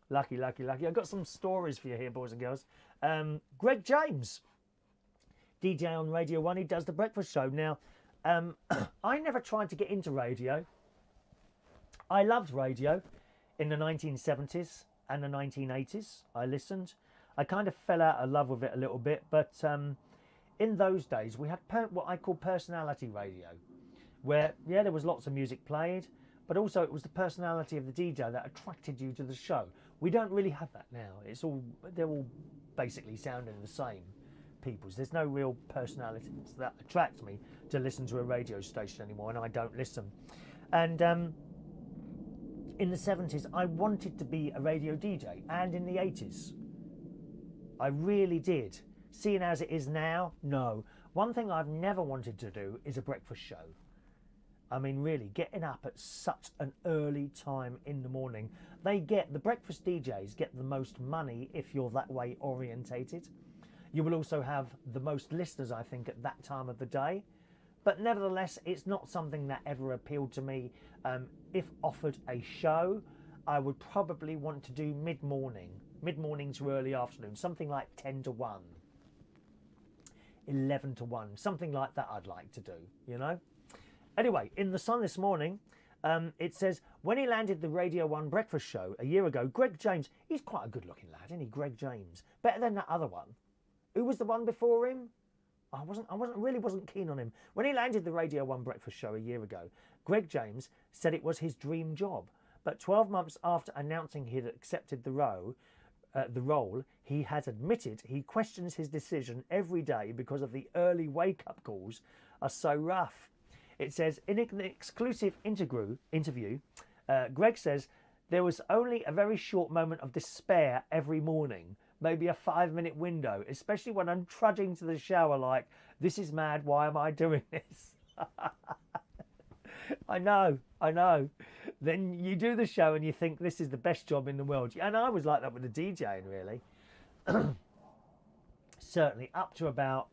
Lucky, lucky, lucky. I've got some stories for you here, boys and girls. Greg James, DJ on Radio 1. He does the breakfast show. Now, I never tried to get into radio. I loved radio. In the 1970s and the 1980s, I listened. I kind of fell out of love with it a little bit, but in those days, we had what I call personality radio, where, yeah, there was lots of music played, but also it was the personality of the DJ that attracted you to the show. We don't really have that now. They're all basically sounding the same peoples. There's no real personalities that attract me to listen to a radio station anymore, and I don't listen. And in the 70s, I wanted to be a radio DJ, and in the 80s, I really did. Seeing as it is now, no. One thing I've never wanted to do is a breakfast show. I mean, really, getting up at such an early time in the morning. The breakfast DJs get the most money if you're that way orientated. You will also have the most listeners, I think, at that time of the day. But nevertheless, it's not something that ever appealed to me. If offered a show, I would probably want to do mid-morning to early afternoon, something like 10 to 1. 11 to 1. Something like that I'd like to do, you know. Anyway, in the Sun this morning, it says, when he landed the Radio 1 breakfast show a year ago, Greg James, he's quite a good-looking lad, isn't he, Greg James? Better than that other one. Who was the one before him? I really wasn't keen on him. When he landed the Radio 1 breakfast show a year ago, Greg James said it was his dream job. But 12 months after announcing he'd accepted the role, he has admitted he questions his decision every day because of the early wake-up calls are so rough. It says, in an exclusive interview, Greg says, there was only a very short moment of despair every morning, maybe a 5-minute window, especially when I'm trudging to the shower like, this is mad, why am I doing this? I know. Then you do the show and you think this is the best job in the world. And I was like that with the DJing, really. Certainly up to about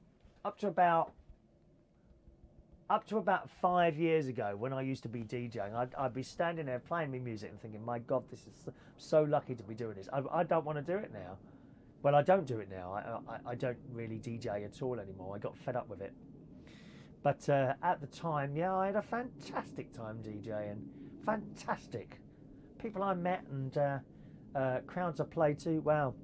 5 years ago, when I used to be DJing, I'd be standing there playing me music and thinking, my God, this is so lucky to be doing this. I don't want to do it now. Well, I don't do it now. I don't really DJ at all anymore. I got fed up with it. But at the time, yeah, I had a fantastic time DJing. Fantastic. People I met and crowds I played to. Wow.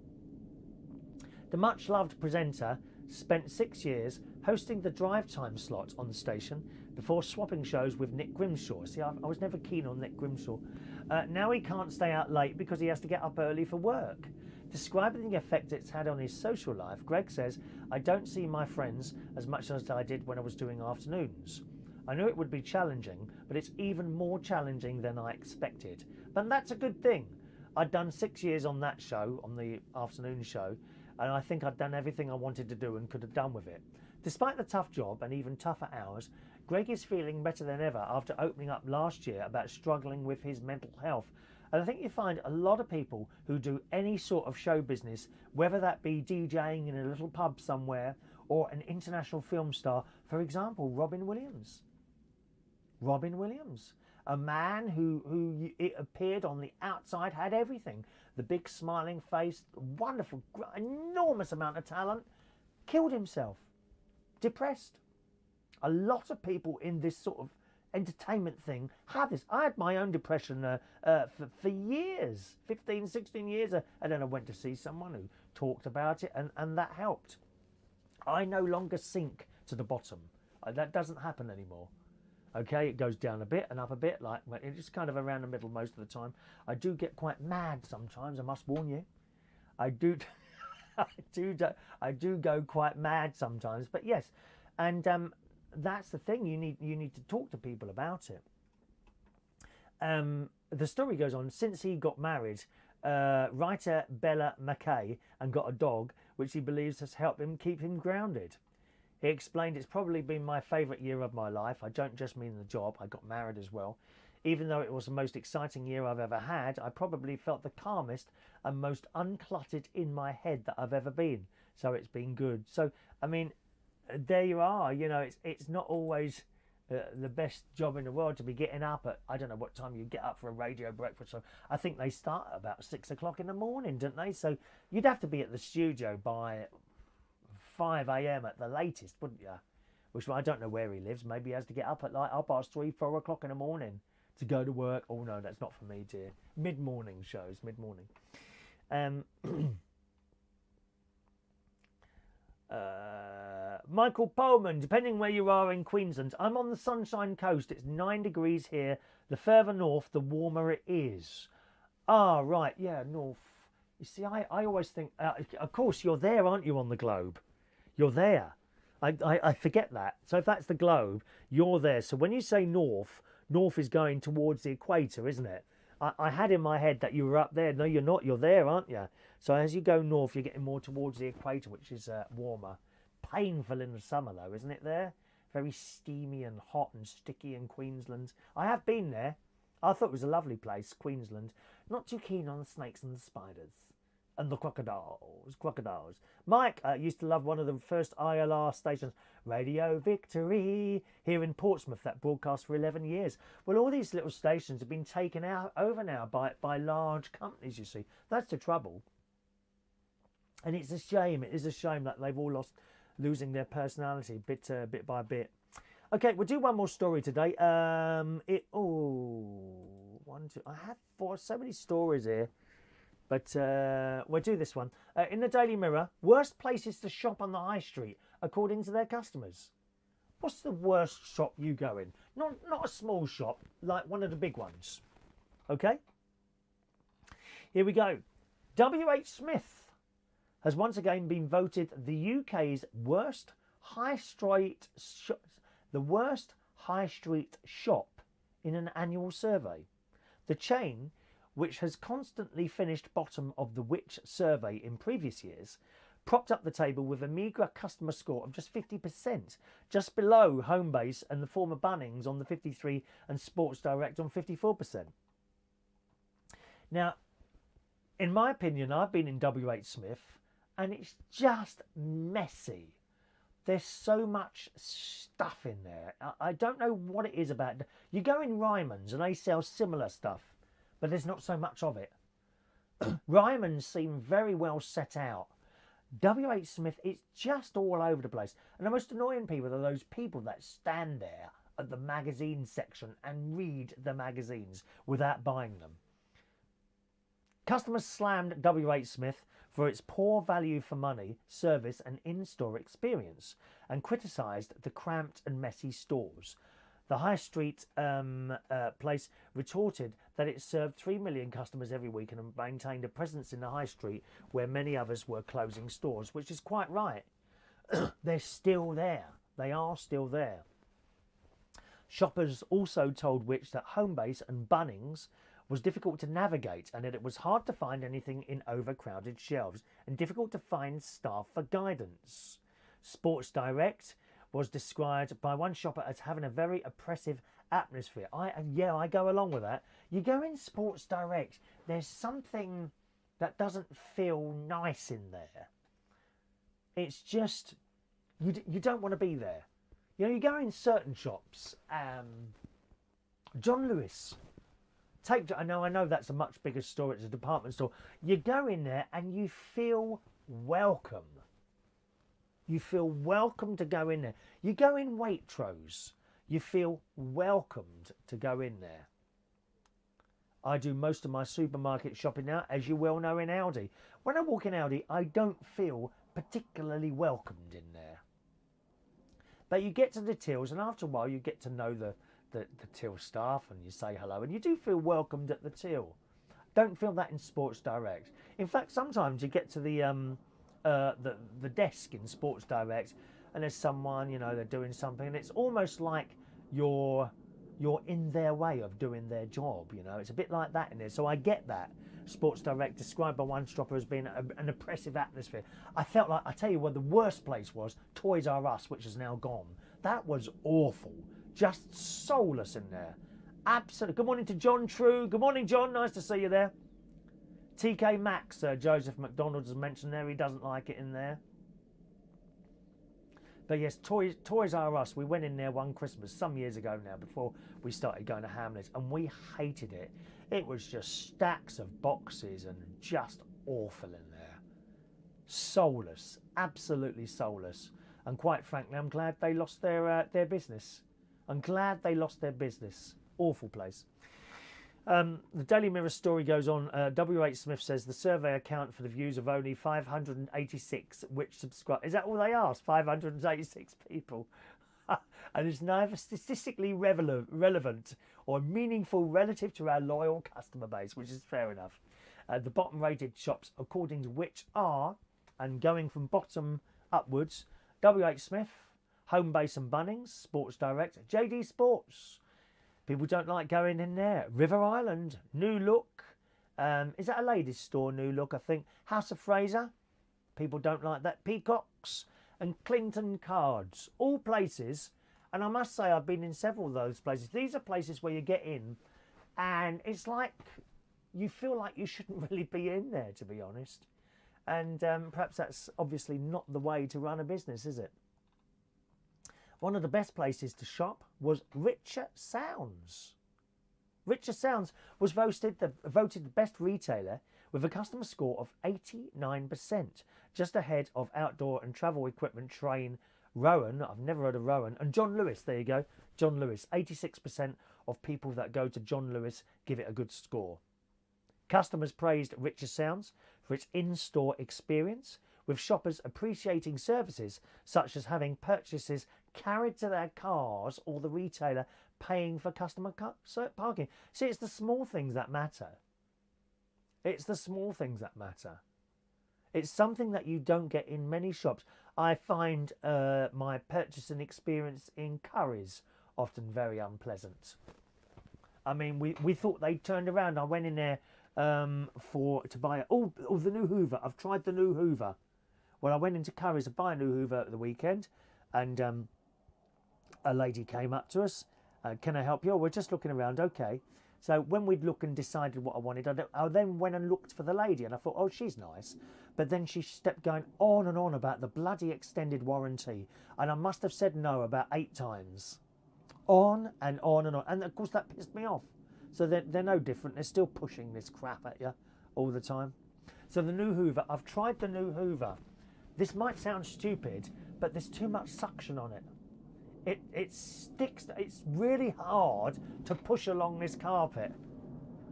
The much-loved presenter spent 6 years hosting the drive time slot on the station before swapping shows with Nick Grimshaw. See, I was never keen on Nick Grimshaw. Now he can't stay out late because he has to get up early for work. Describing the effect it's had on his social life, Greg says, I don't see my friends as much as I did when I was doing afternoons. I knew it would be challenging, but it's even more challenging than I expected. But that's a good thing. I'd done 6 years on that show, on the afternoon show, and I think I'd done everything I wanted to do and could have done with it. Despite the tough job and even tougher hours, Greg is feeling better than ever after opening up last year about struggling with his mental health. And I think you find a lot of people who do any sort of show business, whether that be DJing in a little pub somewhere or an international film star, for example, Robin Williams. Robin Williams, a man who it appeared on the outside had everything. The big smiling face, wonderful, enormous amount of talent, killed himself, depressed. A lot of people in this sort of entertainment thing have this. I had my own depression for years, 15, 16 years, and then I went to see someone who talked about it, and that helped. I no longer sink to the bottom. That doesn't happen anymore. Okay, it goes down a bit and up a bit, like it's just kind of around the middle most of the time. I do get quite mad sometimes, I must warn you. I do go quite mad sometimes, but yes, and that's the thing. You need to talk to people about it. The story goes on. Since he got married, writer Bella McKay and got a dog, which he believes has helped him keep him grounded. He explained, it's probably been my favourite year of my life. I don't just mean the job. I got married as well. Even though it was the most exciting year I've ever had, I probably felt the calmest and most uncluttered in my head that I've ever been. So it's been good. So, I mean, there you are. You know, it's not always the best job in the world to be getting up at, I don't know what time you get up for a radio breakfast. So I think they start at about 6 o'clock in the morning, don't they? So you'd have to be at the studio by 5 a.m. at the latest, wouldn't you? Which I don't know where he lives. Maybe he has to get up at like 3:30, 4 o'clock in the morning to go to work. Oh no, that's not for me, dear. Mid-morning shows, mid-morning. Michael Pullman, depending where you are in Queensland, I'm on the Sunshine Coast. It's 9 degrees here. The further north, the warmer it is. Ah, right, yeah, north. You see, I always think, of course, you're there, aren't you, on the globe? You're there. I forget that. So if that's the globe, you're there. So when you say north, north is going towards the equator, isn't it? I had in my head that you were up there. No, you're not. You're there, aren't you? So as you go north, you're getting more towards the equator, which is warmer. Painful in the summer, though, isn't it there? Very steamy and hot and sticky in Queensland. I have been there. I thought it was a lovely place, Queensland. Not too keen on the snakes and the spiders. And the crocodiles. Mike used to love one of the first ILR stations, Radio Victory, here in Portsmouth, that broadcast for 11 years. Well, all these little stations have been taken over now by large companies, you see. That's the trouble. And it's a shame. It is a shame that they've all lost losing their personality bit by bit. Okay, we'll do one more story today. I have so many stories here, but we'll do this one. In the Daily Mirror, worst places to shop on the high street according to their customers. What's the worst shop you go in? Not a small shop, like one of the big ones. Okay? Here we go. W.H. Smith has once again been voted the UK's worst high street shop in an annual survey. The chain, which has constantly finished bottom of the Which survey in previous years, propped up the table with a meagre customer score of just 50%, just below Homebase and the former Bunnings on the 53% and Sports Direct on 54%. Now, in my opinion, I've been in W.H. Smith and it's just messy. There's so much stuff in there. I don't know what it is about. You go in Ryman's and they sell similar stuff, but there's not so much of it. Ryman's seem very well set out. W.H. Smith, it's just all over the place. And the most annoying people are those people that stand there at the magazine section and read the magazines without buying them. Customers slammed W.H. Smith for its poor value for money, service and in-store experience, and criticised the cramped and messy stores. The high street place retorted that it served 3 million customers every week and maintained a presence in the high street where many others were closing stores, which is quite right. They're still there. They are still there. Shoppers also told Which that Homebase and Bunnings was difficult to navigate and that it was hard to find anything in overcrowded shelves and difficult to find staff for guidance. Sports Direct was described by one shopper as having a very oppressive atmosphere. I go along with that. You go in Sports Direct, there's something that doesn't feel nice in there. It's just, you don't want to be there. You know, you go in certain shops, John Lewis. I know that's a much bigger store, it's a department store. You go in there and you feel welcome. You feel welcome to go in there. You go in Waitrose, you feel welcomed to go in there. I do most of my supermarket shopping now, as you well know, in Aldi. When I walk in Aldi, I don't feel particularly welcomed in there. But you get to the tills, and after a while you get to know the till staff, and you say hello, and you do feel welcomed at the till. Don't feel that in Sports Direct. In fact, sometimes you get to the desk in Sports Direct, and there's someone, you know, they're doing something, and it's almost like you're in their way of doing their job. You know, it's a bit like that in there. So I get that. Sports Direct described by one shopper as being an oppressive atmosphere. I felt like, I tell you what, the worst place was Toys R Us, which is now gone. That was awful. Just soulless in there. Absolutely. Good morning to John True. Good morning, John. Nice to see you there. TK Maxx, Joseph McDonald has mentioned there. He doesn't like it in there. But yes, Toys R Us. We went in there one Christmas some years ago now, before we started going to Hamleys, and we hated it. It was just stacks of boxes and just awful in there. Soulless, absolutely soulless. And quite frankly, I'm glad they lost their business. I'm glad they lost their business. Awful place. The Daily Mirror story goes on. W.H. Smith says the survey account for the views of only 586 which subscribe. Is that all they asked? 586 people. And it's neither statistically relevant or meaningful relative to our loyal customer base, which is fair enough. The bottom rated shops, according to Which, are, and going from bottom upwards, W.H. Smith, Homebase and Bunnings, Sports Direct, JD Sports. People don't like going in there. River Island, New Look. Is that a ladies' store, New Look, I think? House of Fraser. People don't like that. Peacocks and Clinton Cards. All places, and I must say I've been in several of those places. These are places where you get in and it's like you feel like you shouldn't really be in there, to be honest. And perhaps that's obviously not the way to run a business, is it? One of the best places to shop was Richer Sounds. Richer Sounds was voted the best retailer, with a customer score of 89%, just ahead of outdoor and travel equipment train Rowan. I've never heard of Rowan. And John Lewis, there you go. John Lewis, 86% of people that go to John Lewis give it a good score. Customers praised Richer Sounds for its in-store experience, with shoppers appreciating services such as having purchases carried to their cars or the retailer paying for customer parking. See, it's the small things that matter. It's the small things that matter. It's something that you don't get in many shops. I find my purchasing experience in Currys often very unpleasant. I mean, we thought they turned around. I went in there to buy the new Hoover. I've tried the new Hoover. Well, I went into Currys to buy a new Hoover at the weekend, and a lady came up to us. Can I help you? Oh, we're just looking around. Okay. So when we'd looked and decided what I wanted, I then went and looked for the lady, and I thought, oh, she's nice. But then she kept going on and on about the bloody extended warranty, and I must have said no about 8 times. On and on and on. And of course that pissed me off. So they're no different. They're still pushing this crap at you all the time. So the new Hoover, I've tried the new Hoover. This might sound stupid, but there's too much suction on it. It sticks. It's really hard to push along this carpet.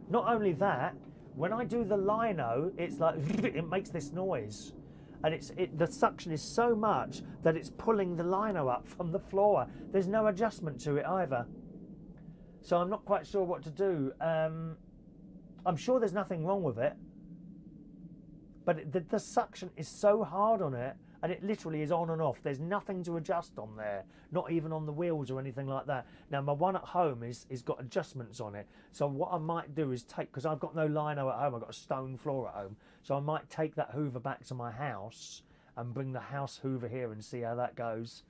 Not only that, when I do the lino, it's like it makes this noise, and the suction is so much that it's pulling the lino up from the floor. There's no adjustment to it either. So I'm not quite sure what to do. I'm sure there's nothing wrong with it, but the suction is so hard on it, and it literally is on and off. There's nothing to adjust on there, not even on the wheels or anything like that. Now my one at home is got adjustments on it. So what I might do is because I've got no lino at home, I've got a stone floor at home. So I might take that Hoover back to my house and bring the house Hoover here and see how that goes.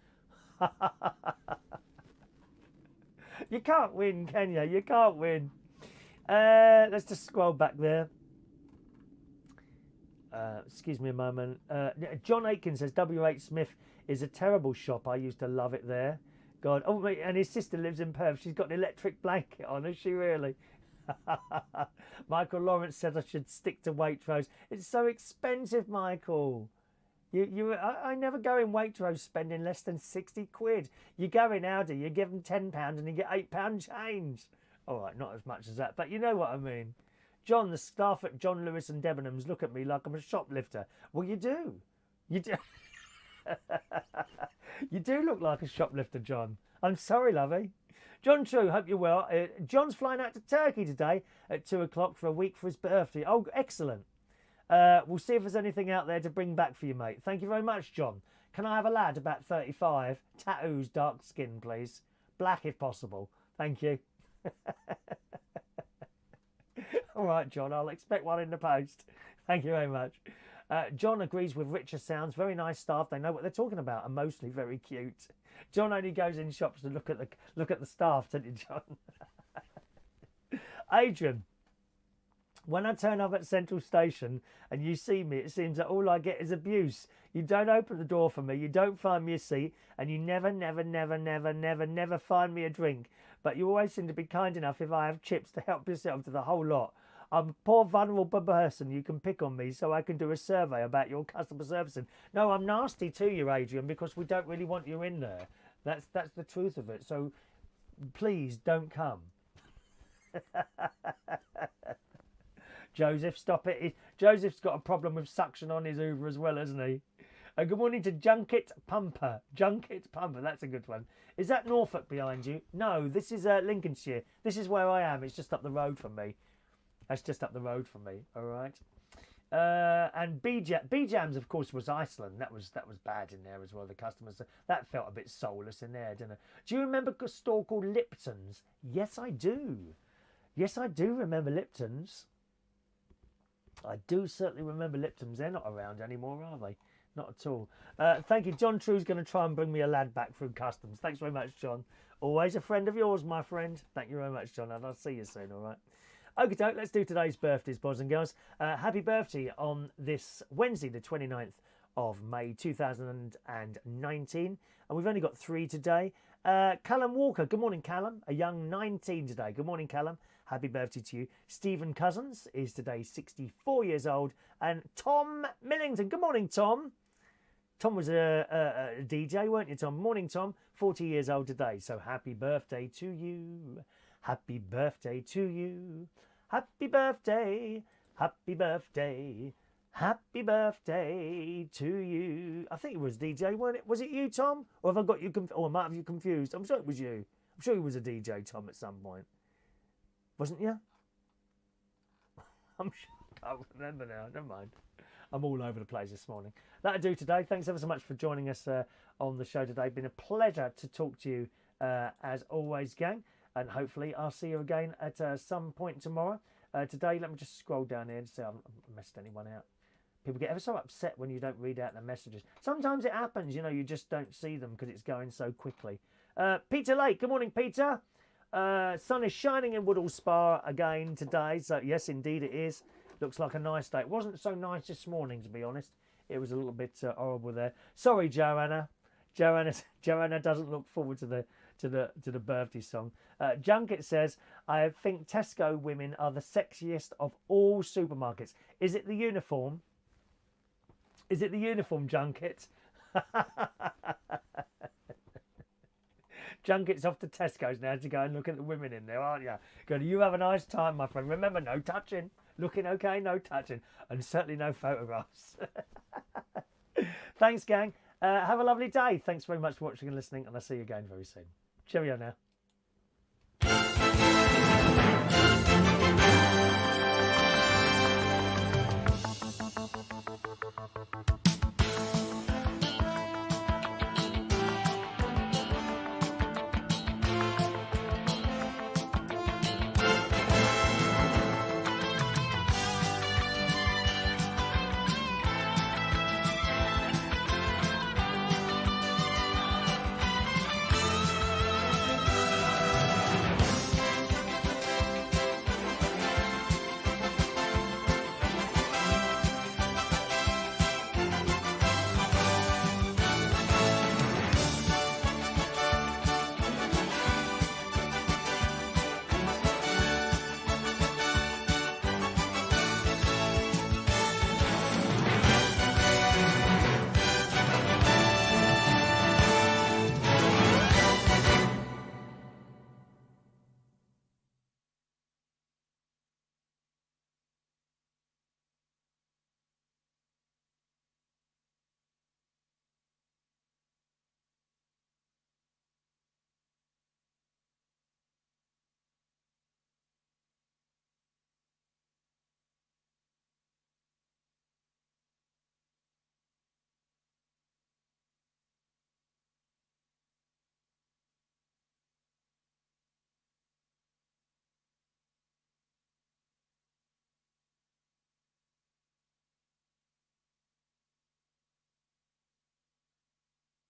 You can't win, can you? You can't win. Let's just scroll back there. Excuse me a moment. John Aiken says WH Smith is a terrible shop. I used to love it there. God. Oh, mate, and his sister lives in Perth. She's got an electric blanket on. Is she really? Michael Lawrence said I should stick to Waitrose. It's so expensive, Michael. I never go in Waitrose spending less than 60 quid. You go in Aldi, you give them £10 and you get £8 change. All right, not as much as that, but you know what I mean. John, the staff at John Lewis and Debenhams look at me like I'm a shoplifter. Well, you do. You do. You do look like a shoplifter, John. I'm sorry, lovey. John True, hope you're well. John's flying out to Turkey today at 2 o'clock for a week for his birthday. Oh, excellent. We'll see if there's anything out there to bring back for you, mate. Thank you very much, John. Can I have a lad about 35? Tattoos, dark skin, please. Black if possible. Thank you. All right, John, I'll expect one in the post. Thank you very much. John agrees with Richer Sounds. Very nice staff. They know what they're talking about and mostly very cute. John only goes in shops to look at the staff, doesn't you, John? Adrian, when I turn up at Central Station and you see me, it seems that all I get is abuse. You don't open the door for me, you don't find me a seat, and you never find me a drink. But you always seem to be kind enough if I have chips to help yourself to the whole lot. I'm a poor vulnerable person. You can pick on me so I can do a survey about your customer servicing. No, I'm nasty to you, Adrian, because we don't really want you in there. That's the truth of it. So please don't come. Joseph, stop it. Joseph's got a problem with suction on his Hoover as well, hasn't he? Good morning to Junket Pumper. Junket Pumper, that's a good one. Is that Norfolk behind you? No, this is Lincolnshire. This is where I am. It's just up the road from me. That's just up the road from me. All right. And B-Jams, of course, was Iceland. That was bad in there as well. The customers, that felt a bit soulless in there, didn't it? Do you remember a store called Lipton's? Yes, I do. Yes, I do remember Lipton's. I do certainly remember Lipton's. They're not around anymore, are they? Not at all. Thank you. John True's going to try and bring me a lad back through customs. Thanks very much, John. Always a friend of yours, my friend. Thank you very much, John, and I'll see you soon, all right? Okay, let's do today's birthdays, boys and girls. Happy birthday on this Wednesday, the 29th of May 2019. And we've only got 3 today. Callum Walker, good morning, Callum. A young 19 today. Good morning, Callum. Happy birthday to you. Stephen Cousins is today 64 years old. And Tom Millington, good morning, Tom. Tom was a DJ, weren't you, Tom? Morning, Tom. 40 years old today. So happy birthday to you. Happy birthday to you. Happy birthday. Happy birthday. Happy birthday to you. I think it was DJ, wasn't it? Was it you, Tom? Or have I got you or I might have you confused? I'm sure it was you. I'm sure he was a DJ, Tom, at some point. Wasn't you? I'm sure. I can't remember now. Never mind. I'm all over the place this morning. That'll do today. Thanks ever so much for joining us on the show today. Been a pleasure to talk to you as always, gang. And hopefully I'll see you again at some point tomorrow. Today, let me just scroll down here and see if I've messed anyone out. People get ever so upset when you don't read out their messages. Sometimes it happens, you know, you just don't see them because it's going so quickly. Peter Lake, good morning, Peter. Sun is shining in Woodall Spa again today. So, yes, indeed it is. Looks like a nice day. It wasn't so nice this morning, to be honest. It was a little bit horrible there. Sorry, Joanna. Joanna doesn't look forward to the birthday song. Junket says, I think Tesco women are the sexiest of all supermarkets. Is it the uniform? Is it the uniform, Junket? Junket's off to Tesco's now to go and look at the women in there, aren't you? Go, you have a nice time, my friend. Remember, no touching. Looking okay, no touching. And certainly no photographs. Thanks, gang. Have a lovely day. Thanks very much for watching and listening, and I'll see you again very soon. Cheerio now.